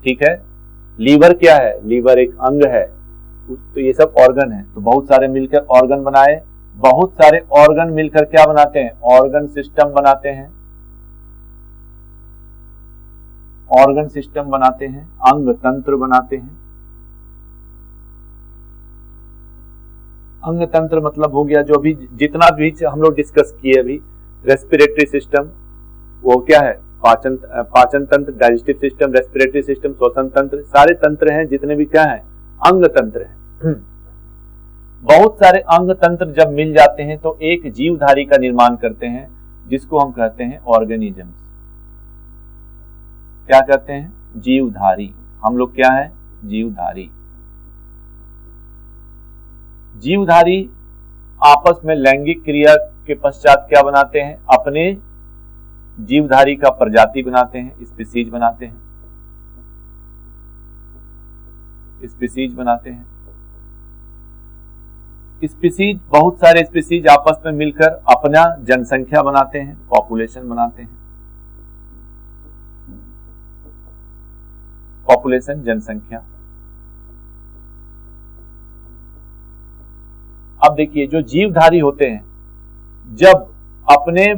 ठीक है, लीवर क्या है, लीवर एक अंग है। तो ये सब ऑर्गन है। तो बहुत सारे मिलकर ऑर्गन बनाए, बहुत सारे ऑर्गन मिलकर क्या बनाते हैं, ऑर्गन सिस्टम बनाते हैं, ऑर्गन सिस्टम बनाते हैं, अंग तंत्र बनाते हैं। अंग तंत्र मतलब हो गया जो भी जितना भी हम लोग डिस्कस किए अभी, रेस्पिरेटरी सिस्टम वो क्या है, पाचन तंत्र, डाइजेस्टिव सिस्टम, रेस्पिरेटरी सिस्टम, श्वसन तंत्र, सारे तंत्र हैं जितने भी क्या हैं, अंग तंत्र हैं। बहुत सारे अंग तंत्र जब मिल जाते हैं तो एक जीवधारी का निर्माण करते हैं जिसको हम कहते हैं ऑर्गेनिज्म। क्या कहते हैं, जीवधारी। हम लोग क्या है, जीवधारी। जीवधारी आपस में लैंगिक क्रिया के पश्चात क्या बनाते हैं, अपने जीवधारी का प्रजाति बनाते हैं, स्पीसीज बनाते हैं, स्पीसीज बनाते हैं। स्पीसीज, बहुत सारे स्पीसीज आपस में मिलकर अपना जनसंख्या बनाते हैं, पॉपुलेशन बनाते हैं। पॉपुलेशन, जनसंख्या। अब देखिए, जो जीवधारी होते हैं जब अपने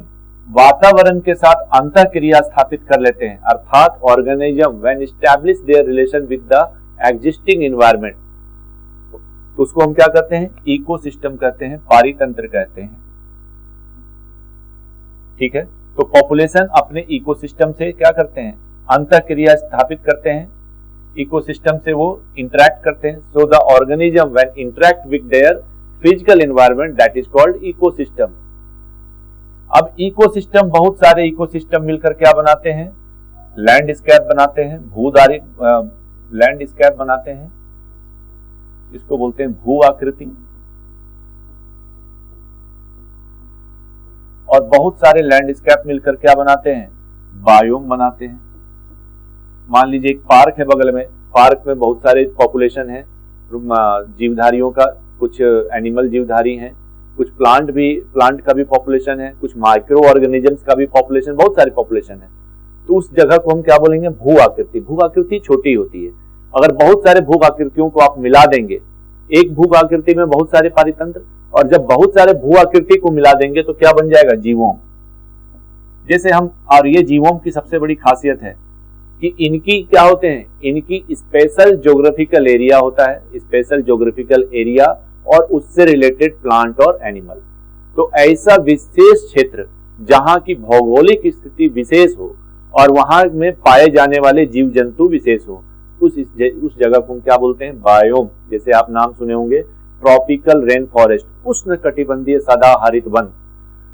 वातावरण के साथ अंतःक्रिया स्थापित कर लेते हैं, अर्थात organism when establish there relation with the existing environment, तो उसको हम क्या कहते हैं, इकोसिस्टम कहते हैं, पारितंत्र कहते हैं। ठीक है। तो पॉपुलेशन अपने इकोसिस्टम से क्या करते हैं, अंतःक्रिया स्थापित करते हैं, इकोसिस्टम से वो इंटरेक्ट करते हैं। So the organism when interact with their physical environment that is called ecosystem. अब इकोसिस्टम, बहुत सारे इकोसिस्टम मिलकर क्या बनाते हैं, लैंडस्केप बनाते हैं, भूधारी लैंडस्केप बनाते हैं, इसको बोलते हैं भू आकृति। और बहुत सारे लैंडस्केप मिलकर क्या बनाते हैं, बायोम बनाते हैं। मान लीजिए एक पार्क है बगल में, पार्क में बहुत सारे पॉपुलेशन है जीवधारियों का, कुछ एनिमल जीवधारी हैं, कुछ प्लांट का भी पॉपुलेशन है, कुछ माइक्रो ऑर्गेनिजम्स का भी पॉपुलेशन, बहुत सारी पॉपुलेशन है। तो उस जगह को हम क्या बोलेंगे, भू आकृति। भू आकृति छोटी होती है। अगर बहुत सारे भू आकृतियों को आप मिला देंगे, एक भू आकृति में बहुत सारे पारितंत्र, और जब बहुत सारे भू आकृति को मिला देंगे तो क्या बन जाएगा, जीवोम। जैसे हम, और ये जीवोम की सबसे बड़ी खासियत है कि इनकी क्या होते हैं, इनकी स्पेशल ज्योग्राफिकल एरिया होता है, स्पेशल ज्योग्राफिकल एरिया, और उससे रिलेटेड प्लांट और एनिमल। तो ऐसा विशेष क्षेत्र जहां की भौगोलिक स्थिति विशेष हो और वहां में पाए जाने वाले जीव जंतु विशेष हो, उस जगह को हम क्या बोलते हैं, बायोम। जैसे आप नाम सुने होंगे, ट्रॉपिकल रेन फॉरेस्ट, उष्ण कटिबंधीय सदाहरित वन।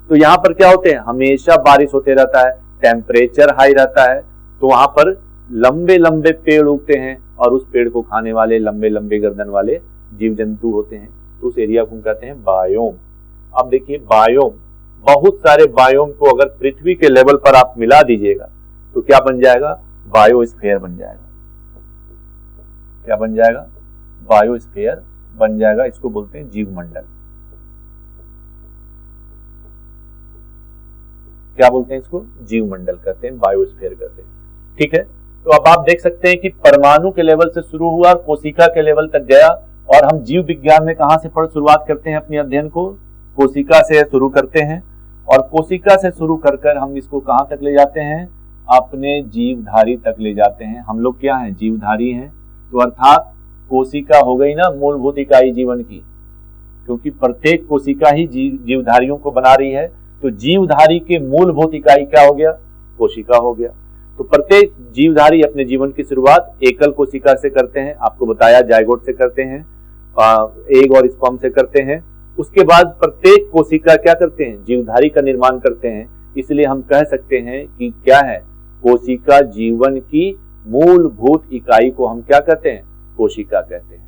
तो यहाँ पर क्या होते हैं, हमेशा बारिश होते रहता है, टेम्परेचर हाई रहता है, तो वहां पर लंबे लंबे पेड़ उगते हैं और उस पेड़ को खाने वाले लंबे लंबे गर्दन वाले जीव जंतु होते हैं। तो उस एरिया को कहते हैं बायोम। अब देखिए बायोम, बहुत सारे बायोम को अगर पृथ्वी के लेवल पर आप मिला दीजिएगा तो क्या बन जाएगा, बायोस्फीयर बन जाएगा। क्या बन जाएगा, बायोस्फीयर बन जाएगा। इसको बोलते हैं जीवमंडल। क्या बोलते हैं इसको, जीवमंडल कहते हैं, बायोस्फीयर कहते हैं। ठीक है। तो अब आप देख सकते हैं कि परमाणु के लेवल से शुरू हुआ और कोशिका के लेवल तक गया। और हम जीव विज्ञान में कहां से शुरुआत करते हैं अपने अध्ययन को, कोशिका से शुरू करते हैं, और कोशिका से शुरू कर हम इसको कहां तक ले जाते हैं, अपने जीवधारी तक ले जाते हैं। हम लोग क्या हैं, जीवधारी हैं। तो अर्थात कोशिका हो गई ना मूलभूत इकाई जीवन की, क्योंकि प्रत्येक कोशिका ही जीवधारियों को बना रही है। तो जीवधारी के मूलभूत इकाई क्या हो गया, कोशिका हो गया। तो प्रत्येक जीवधारी अपने जीवन की शुरुआत एकल कोशिका से करते हैं, आपको बताया जायगोट से करते हैं, एग और स्पर्म से करते हैं। उसके बाद प्रत्येक कोशिका क्या करते हैं, जीवधारी का निर्माण करते हैं। इसलिए हम कह सकते हैं कि क्या है, कोशिका जीवन की मूलभूत इकाई को हम क्या कहते हैं, कोशिका कहते हैं।